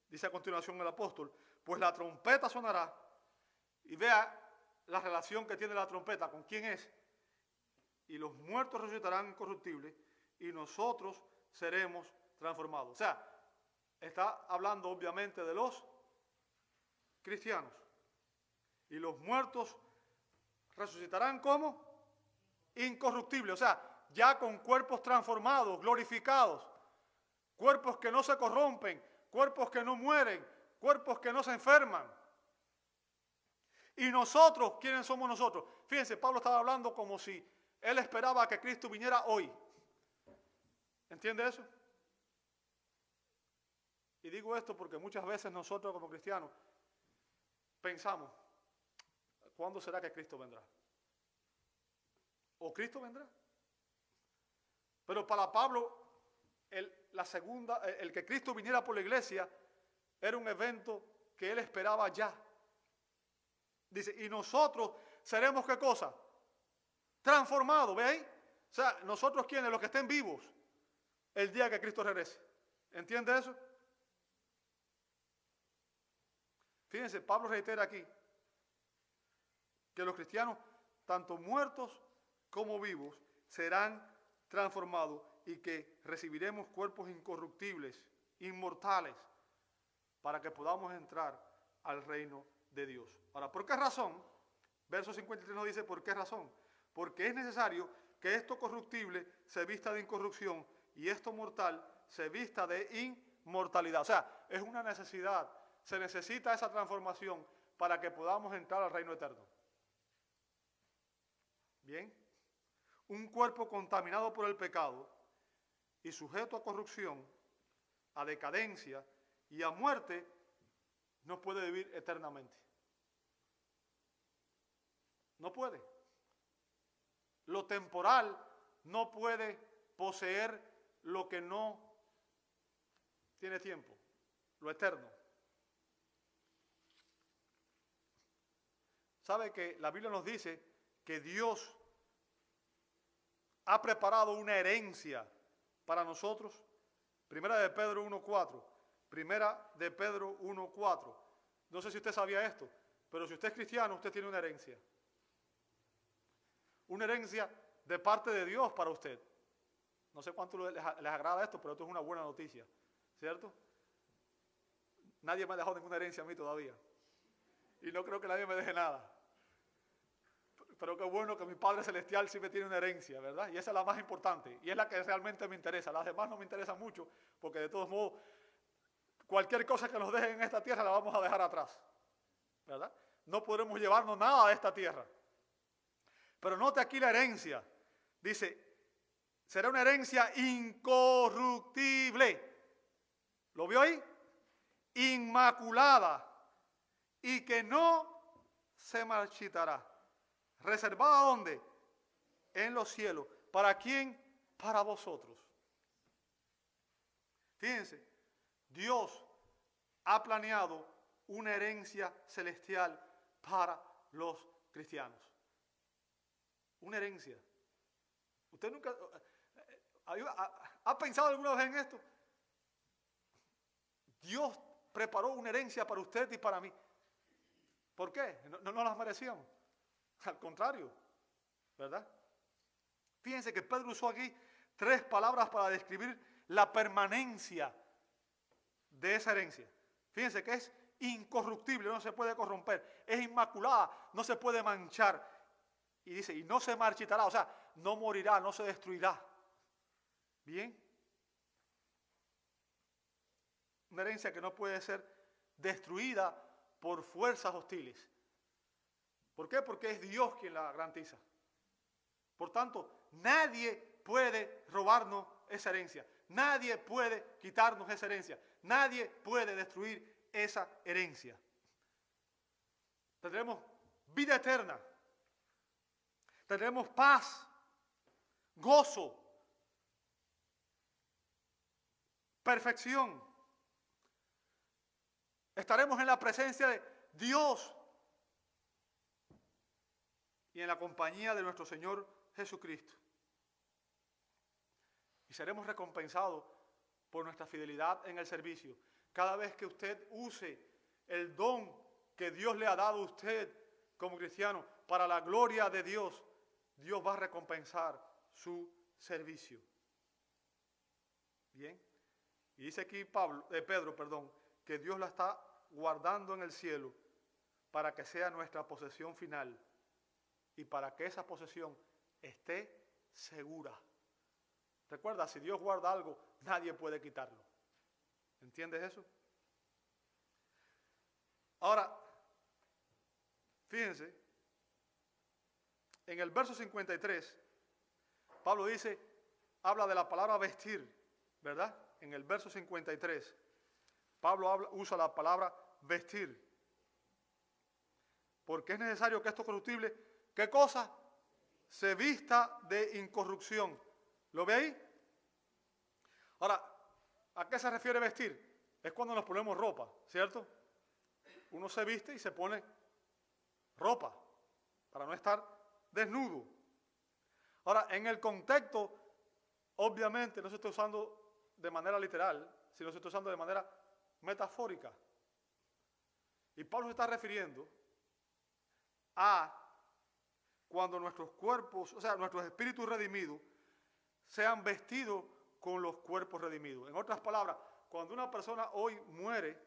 dice a continuación el apóstol, pues la trompeta sonará, y vea la relación que tiene la trompeta, con quién es, y los muertos resucitarán incorruptibles, y nosotros seremos transformados. O sea, está hablando obviamente de los cristianos. Y los muertos resucitarán como incorruptibles, o sea, ya con cuerpos transformados, glorificados, cuerpos que no se corrompen, cuerpos que no mueren, cuerpos que no se enferman. Y nosotros, ¿quiénes somos nosotros? Fíjense, Pablo estaba hablando como si él esperaba que Cristo viniera hoy. ¿Entiende eso? Y digo esto porque muchas veces nosotros como cristianos pensamos, ¿cuándo será que Cristo vendrá? ¿O Cristo vendrá? Pero para Pablo, el que Cristo viniera por la iglesia era un evento que él esperaba ya. Dice, y nosotros seremos ¿qué cosa? Transformados, ¿ve ahí? O sea, nosotros ¿quiénes? Los que estén vivos el día que Cristo regrese. ¿Entiende eso? Fíjense, Pablo reitera aquí que los cristianos, tanto muertos como vivos, serán transformados y que recibiremos cuerpos incorruptibles, inmortales, para que podamos entrar al reino de Dios. Ahora, ¿por qué razón? Verso 53 nos dice, ¿por qué razón? Porque es necesario que esto corruptible se vista de incorrupción y esto mortal se vista de inmortalidad. O sea, es una necesidad. Se necesita esa transformación para que podamos entrar al reino eterno. Bien. Un cuerpo contaminado por el pecado y sujeto a corrupción, a decadencia y a muerte, no puede vivir eternamente. No puede. Lo temporal no puede poseer lo que no tiene tiempo, lo eterno. ¿Sabe que la Biblia nos dice que Dios ha preparado una herencia para nosotros? Primera de Pedro 1:4. Primera de Pedro 1:4. No sé si usted sabía esto, pero si usted es cristiano, usted tiene una herencia. Una herencia de parte de Dios para usted. No sé cuánto les agrada esto, pero esto es una buena noticia, ¿cierto? Nadie me ha dejado ninguna herencia a mí todavía. Y no creo que nadie me deje nada. Pero qué bueno que mi Padre Celestial sí me tiene una herencia, ¿verdad? Y esa es la más importante. Y es la que realmente me interesa. Las demás no me interesan mucho, porque de todos modos, cualquier cosa que nos dejen en esta tierra la vamos a dejar atrás, ¿verdad? No podremos llevarnos nada de esta tierra. Pero note aquí la herencia. Dice, será una herencia incorruptible. ¿Lo vio ahí? Inmaculada. Y que no se marchitará. ¿Reservada dónde? En los cielos. ¿Para quién? Para vosotros. Fíjense, Dios ha planeado una herencia celestial para los cristianos. Una herencia. ¿Usted nunca ha pensado alguna vez en esto? Dios preparó una herencia para usted y para mí. ¿Por qué? No las merecíamos. Al contrario, ¿verdad? Fíjense que Pedro usó aquí 3 palabras para describir la permanencia de esa herencia. Fíjense que es incorruptible, no se puede corromper, es inmaculada, no se puede manchar. Y dice, y no se marchitará, o sea, no morirá, no se destruirá. Bien. Una herencia que no puede ser destruida por fuerzas hostiles. ¿Por qué? Porque es Dios quien la garantiza. Por tanto, nadie puede robarnos esa herencia. Nadie puede quitarnos esa herencia. Nadie puede destruir esa herencia. Tendremos vida eterna. Tendremos paz, gozo, perfección. Estaremos en la presencia de Dios y en la compañía de nuestro Señor Jesucristo. Y seremos recompensados por nuestra fidelidad en el servicio. Cada vez que usted use el don que Dios le ha dado a usted como cristiano para la gloria de Dios, Dios va a recompensar su servicio. Bien. Y dice aquí Pedro, que Dios la está guardando en el cielo para que sea nuestra posesión final y para que esa posesión esté segura. Recuerda, si Dios guarda algo, nadie puede quitarlo. ¿Entiendes eso? Ahora, fíjense, en el verso 53, Pablo habla de la palabra vestir, ¿verdad? En el verso 53, Pablo usa la palabra vestir. Porque es necesario que esto corruptible, ¿qué cosa? Se vista de incorrupción. ¿Lo ve ahí? Ahora, ¿a qué se refiere vestir? Es cuando nos ponemos ropa, ¿cierto? Uno se viste y se pone ropa para no estar desnudo. Ahora, en el contexto, obviamente no se está usando de manera literal, sino se está usando de manera metafórica. Y Pablo se está refiriendo a cuando nuestros cuerpos, o sea, nuestros espíritus redimidos, sean vestidos con los cuerpos redimidos. En otras palabras, cuando una persona hoy muere,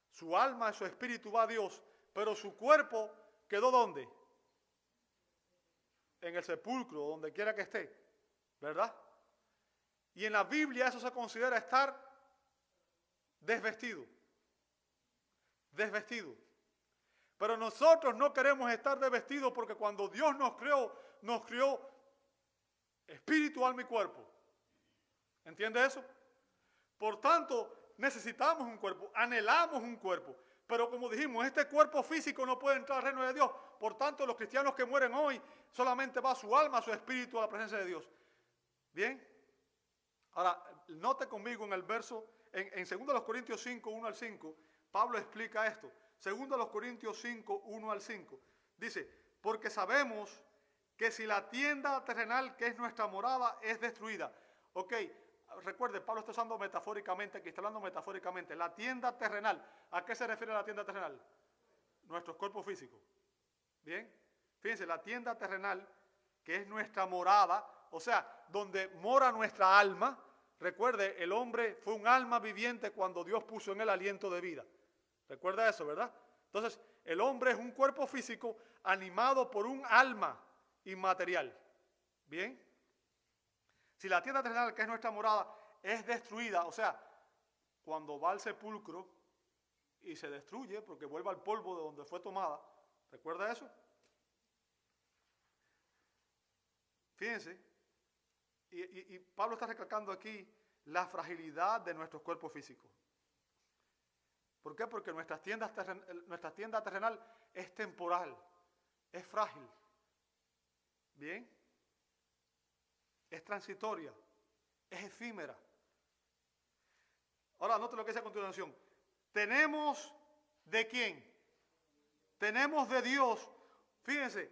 su alma y su espíritu va a Dios, pero su cuerpo quedó ¿dónde? En el sepulcro, donde quiera que esté, ¿verdad? Y en la Biblia eso se considera estar desvestido. Desvestido. Pero nosotros no queremos estar desvestidos porque cuando Dios nos creó espíritu, alma y cuerpo. ¿Entiende eso? Por tanto, necesitamos un cuerpo, anhelamos un cuerpo. Pero como dijimos, este cuerpo físico no puede entrar al reino de Dios. Por tanto, los cristianos que mueren hoy, solamente va su alma, su espíritu a la presencia de Dios. ¿Bien? Ahora, note conmigo en el verso, en 2 Corintios 5, 1 al 5, Pablo explica esto. 2 Corintios 5, 1 al 5. Dice, porque sabemos que si la tienda terrenal que es nuestra morada es destruida. Ok, recuerde, Pablo está usando metafóricamente, aquí está hablando metafóricamente. La tienda terrenal, ¿a qué se refiere la tienda terrenal? Nuestros cuerpos físicos. Bien, fíjense, la tienda terrenal que es nuestra morada, o sea, donde mora nuestra alma. Recuerde, el hombre fue un alma viviente cuando Dios puso en él aliento de vida. Recuerda eso, ¿verdad? Entonces, el hombre es un cuerpo físico animado por un alma inmaterial. ¿Bien? Si la tienda terrenal, que es nuestra morada, es destruida, o sea, cuando va al sepulcro y se destruye porque vuelve al polvo de donde fue tomada, ¿recuerda eso? Fíjense, y Pablo está recalcando aquí la fragilidad de nuestros cuerpos físicos. ¿Por qué? Porque nuestra tienda terrenal es temporal, es frágil, ¿bien? Es transitoria, es efímera. Ahora, note lo que dice a continuación. Tenemos ¿de quién? Tenemos de Dios. Fíjense,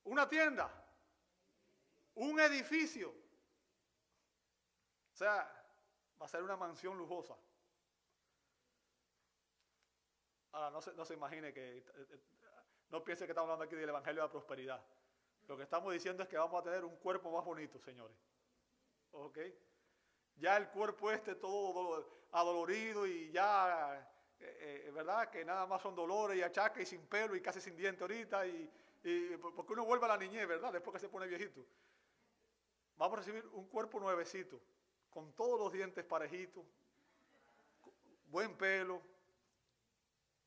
una tienda, un edificio. O sea, va a ser una mansión lujosa. Ahora, no se imagine que, no piense que estamos hablando aquí del Evangelio de la Prosperidad. Lo que estamos diciendo es que vamos a tener un cuerpo más bonito, señores. ¿Ok? Ya el cuerpo todo adolorido y ya, ¿verdad? Que nada más son dolores y achaques y sin pelo y casi sin diente ahorita. Y porque uno vuelve a la niñez, ¿verdad? Después que se pone viejito. Vamos a recibir un cuerpo nuevecito, con todos los dientes parejitos, buen pelo,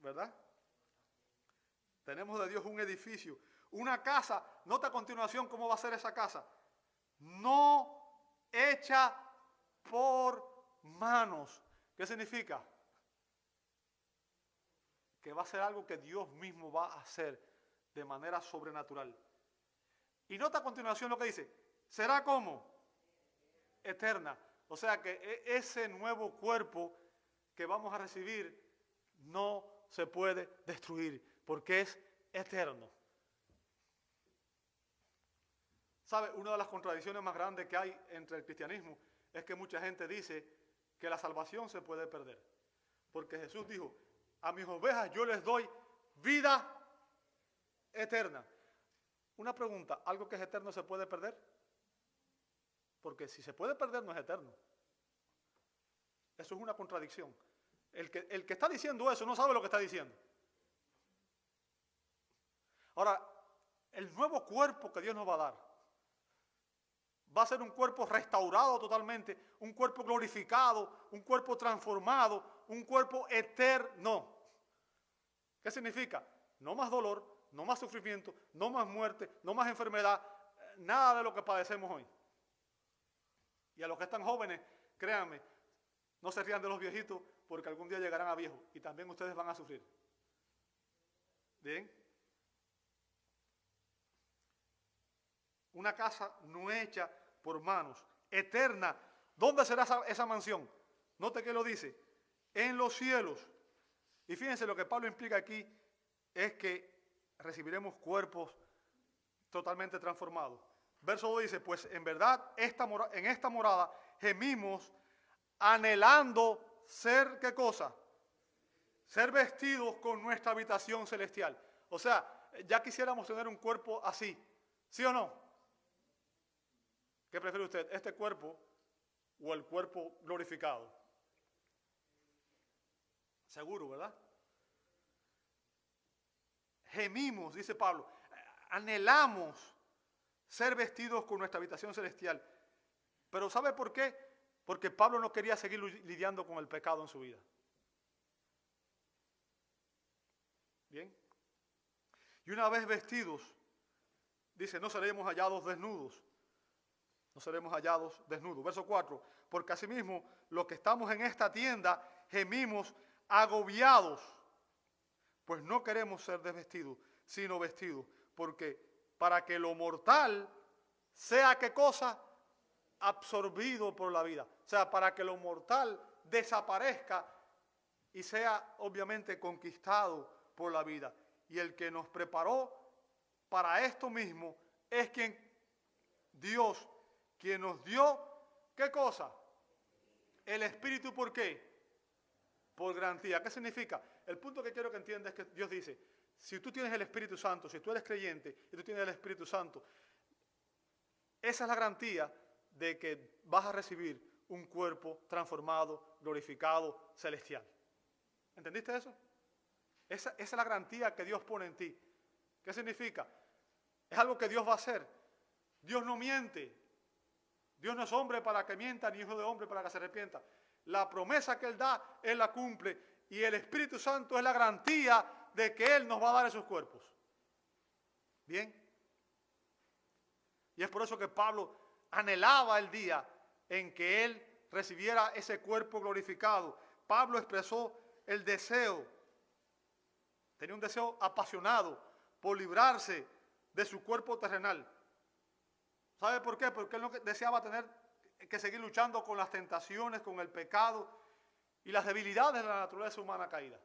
¿verdad? Tenemos de Dios un edificio, una casa. Nota a continuación cómo va a ser esa casa. No hecha por manos. ¿Qué significa? Que va a ser algo que Dios mismo va a hacer de manera sobrenatural. Y nota a continuación lo que dice. ¿Será como? Eterna. O sea que ese nuevo cuerpo que vamos a recibir no se puede destruir porque es eterno. ¿Sabe? Una de las contradicciones más grandes que hay entre el cristianismo es que mucha gente dice que la salvación se puede perder. Porque Jesús dijo, a mis ovejas yo les doy vida eterna. Una pregunta, ¿algo que es eterno se puede perder? Porque si se puede perder no es eterno. Eso es una contradicción. El que está diciendo eso no sabe lo que está diciendo. Ahora, el nuevo cuerpo que Dios nos va a dar va a ser un cuerpo restaurado totalmente, un cuerpo glorificado, un cuerpo transformado, un cuerpo eterno. ¿Qué significa? No más dolor, no más sufrimiento, no más muerte, no más enfermedad, nada de lo que padecemos hoy. Y a los que están jóvenes, créanme, no se rían de los viejitos porque algún día llegarán a viejos y también ustedes van a sufrir. ¿Bien? Una casa no hecha por manos, eterna. ¿Dónde será esa mansión? Note que lo dice, en los cielos. Y fíjense lo que Pablo implica aquí es que recibiremos cuerpos totalmente transformados. Verso 2 dice, pues en verdad en esta morada gemimos anhelando ser, ¿qué cosa? Ser vestidos con nuestra habitación celestial. O sea, ya quisiéramos tener un cuerpo así, ¿sí o no? ¿Qué prefiere usted, este cuerpo o el cuerpo glorificado? Seguro, ¿verdad? Gemimos, dice Pablo, anhelamos ser vestidos con nuestra habitación celestial. Pero ¿sabe por qué? Porque Pablo no quería seguir lidiando con el pecado en su vida. ¿Bien? Y una vez vestidos, dice, no seremos hallados desnudos. No seremos hallados desnudos. Verso 4, porque asimismo los que estamos en esta tienda gemimos agobiados, pues no queremos ser desvestidos, sino vestidos, porque para que lo mortal sea, ¿qué cosa? Absorbido por la vida. O sea, para que lo mortal desaparezca y sea obviamente conquistado por la vida. Y el que nos preparó para esto mismo es Dios, quien nos dio, ¿qué cosa? El Espíritu, ¿por qué? Por garantía. ¿Qué significa? El punto que quiero que entiendas es que Dios dice, si tú tienes el Espíritu Santo, si tú eres creyente y tú tienes el Espíritu Santo, esa es la garantía de que vas a recibir un cuerpo transformado, glorificado, celestial. ¿Entendiste eso? Esa es la garantía que Dios pone en ti. ¿Qué significa? Es algo que Dios va a hacer. Dios no miente. Dios no es hombre para que mienta, ni hijo de hombre para que se arrepienta. La promesa que Él da, Él la cumple. Y el Espíritu Santo es la garantía de que Él nos va a dar esos cuerpos. ¿Bien? Y es por eso que Pablo anhelaba el día en que él recibiera ese cuerpo glorificado. Pablo expresó el deseo, tenía un deseo apasionado por librarse de su cuerpo terrenal. ¿Sabe por qué? Porque él no deseaba tener que seguir luchando con las tentaciones, con el pecado y las debilidades de la naturaleza humana caída.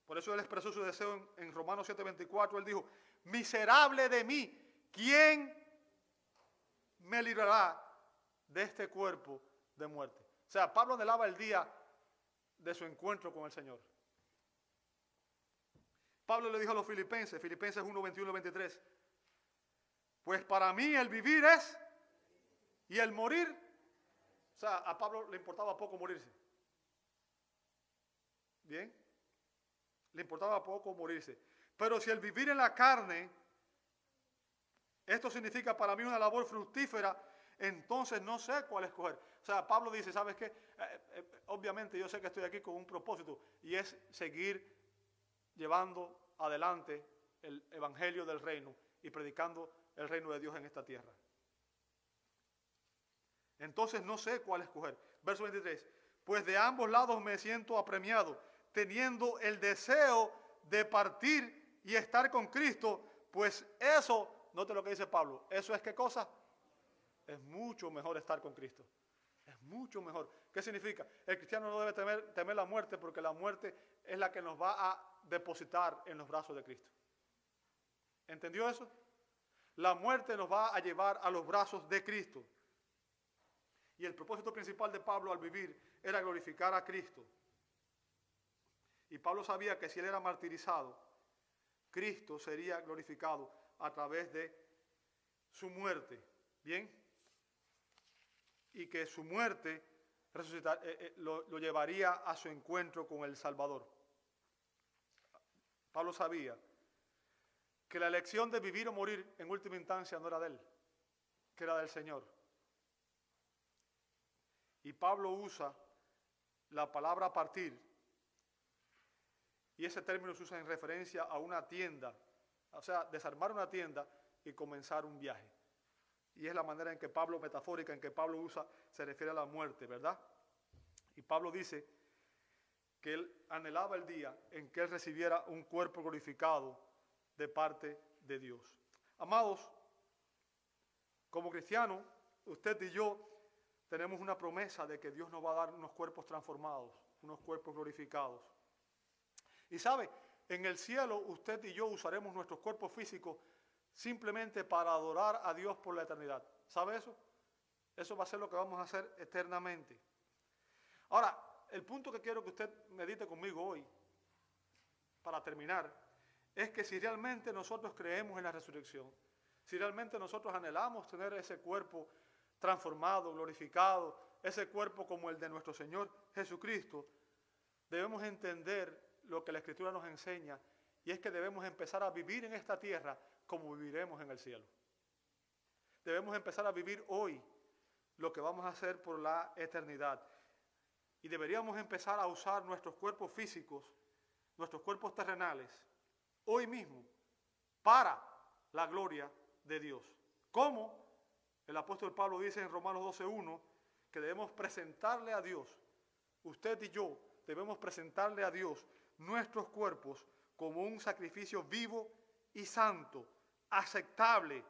Por eso él expresó su deseo en Romanos 7:24. Él dijo, miserable de mí, ¿quién me librará de este cuerpo de muerte? O sea, Pablo anhelaba el día de su encuentro con el Señor. Pablo le dijo a los Filipenses 1:21-23, pues para mí el vivir es y el morir. O sea, a Pablo le importaba poco morirse. Bien, le importaba poco morirse. Pero si el vivir en la carne, esto significa para mí una labor fructífera, entonces no sé cuál escoger. O sea, Pablo dice, ¿sabes qué? Obviamente yo sé que estoy aquí con un propósito y es seguir llevando adelante el evangelio del reino y predicando el reino de Dios en esta tierra. Entonces no sé cuál escoger. Verso 23. Pues de ambos lados me siento apremiado, teniendo el deseo de partir y estar con Cristo, pues eso, note lo que dice Pablo, ¿eso es qué cosa? Es mucho mejor estar con Cristo. Es mucho mejor. ¿Qué significa? El cristiano no debe temer la muerte, porque la muerte es la que nos va a depositar en los brazos de Cristo. ¿Entendió eso? La muerte nos va a llevar a los brazos de Cristo. Y el propósito principal de Pablo al vivir era glorificar a Cristo. Y Pablo sabía que si él era martirizado, Cristo sería glorificado a través de su muerte. ¿Bien? Y que su muerte lo llevaría a su encuentro con el Salvador. Pablo sabía que la elección de vivir o morir en última instancia no era de él, que era del Señor. Y Pablo usa la palabra partir, y ese término se usa en referencia a una tienda, o sea, desarmar una tienda y comenzar un viaje. Y es la manera en que Pablo, metafórica, en que Pablo usa, se refiere a la muerte, ¿verdad? Y Pablo dice que él anhelaba el día en que él recibiera un cuerpo glorificado de parte de Dios. Amados, como cristianos, usted y yo tenemos una promesa de que Dios nos va a dar unos cuerpos transformados, unos cuerpos glorificados. Y sabe, en el cielo usted y yo usaremos nuestros cuerpos físicos simplemente para adorar a Dios por la eternidad. ¿Sabe eso? Eso va a ser lo que vamos a hacer eternamente. Ahora, el punto que quiero que usted medite conmigo hoy, para terminar, es que si realmente nosotros creemos en la resurrección, si realmente nosotros anhelamos tener ese cuerpo transformado, glorificado, ese cuerpo como el de nuestro Señor Jesucristo, debemos entender lo que la Escritura nos enseña, y es que debemos empezar a vivir en esta tierra como viviremos en el cielo. Debemos empezar a vivir hoy lo que vamos a hacer por la eternidad. Y deberíamos empezar a usar nuestros cuerpos físicos, nuestros cuerpos terrenales, hoy mismo, para la gloria de Dios. ¿Cómo? El apóstol Pablo dice en Romanos 12:1 que debemos presentarle a Dios, usted y yo debemos presentarle a Dios nuestros cuerpos como un sacrificio vivo y santo, aceptable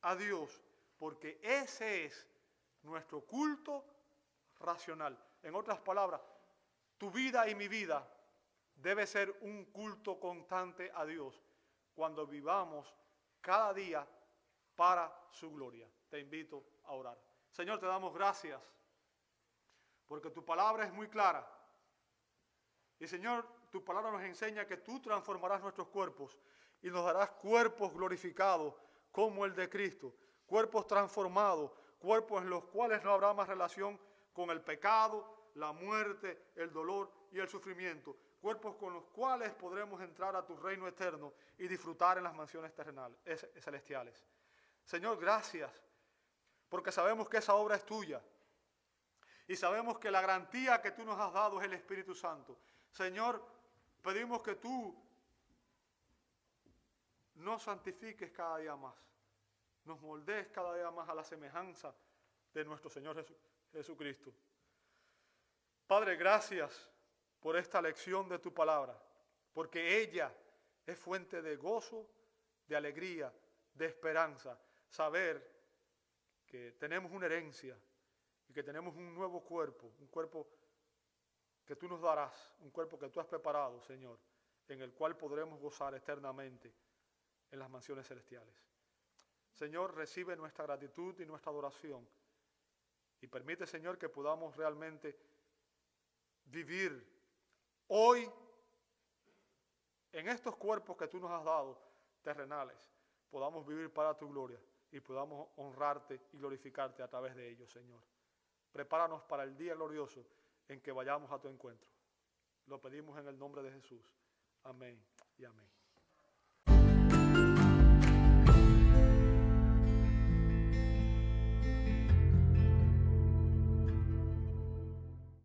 a Dios, porque ese es nuestro culto racional. En otras palabras, tu vida y mi vida debe ser un culto constante a Dios cuando vivamos cada día para su gloria. Te invito a orar. Señor, te damos gracias porque tu palabra es muy clara. Y Señor, tu palabra nos enseña que tú transformarás nuestros cuerpos y nos darás cuerpos glorificados como el de Cristo. Cuerpos transformados, cuerpos en los cuales no habrá más relación con el pecado, la muerte, el dolor y el sufrimiento. Cuerpos con los cuales podremos entrar a tu reino eterno y disfrutar en las mansiones terrenales, celestiales. Señor, gracias, porque sabemos que esa obra es tuya. Y sabemos que la garantía que tú nos has dado es el Espíritu Santo. Señor, pedimos que tú nos santifiques cada día más. Nos moldees cada día más a la semejanza de nuestro Señor Jesucristo. Padre, gracias por esta lección de tu palabra, porque ella es fuente de gozo, de alegría, de esperanza. Saber que tenemos una herencia y que tenemos un nuevo cuerpo, un cuerpo que tú nos darás, un cuerpo que tú has preparado, Señor, en el cual podremos gozar eternamente en las mansiones celestiales. Señor, recibe nuestra gratitud y nuestra adoración y permite, Señor, que podamos realmente vivir hoy en estos cuerpos que tú nos has dado, terrenales, podamos vivir para tu gloria y podamos honrarte y glorificarte a través de ellos, Señor. Prepáranos para el día glorioso en que vayamos a tu encuentro. Lo pedimos en el nombre de Jesús. Amén y amén.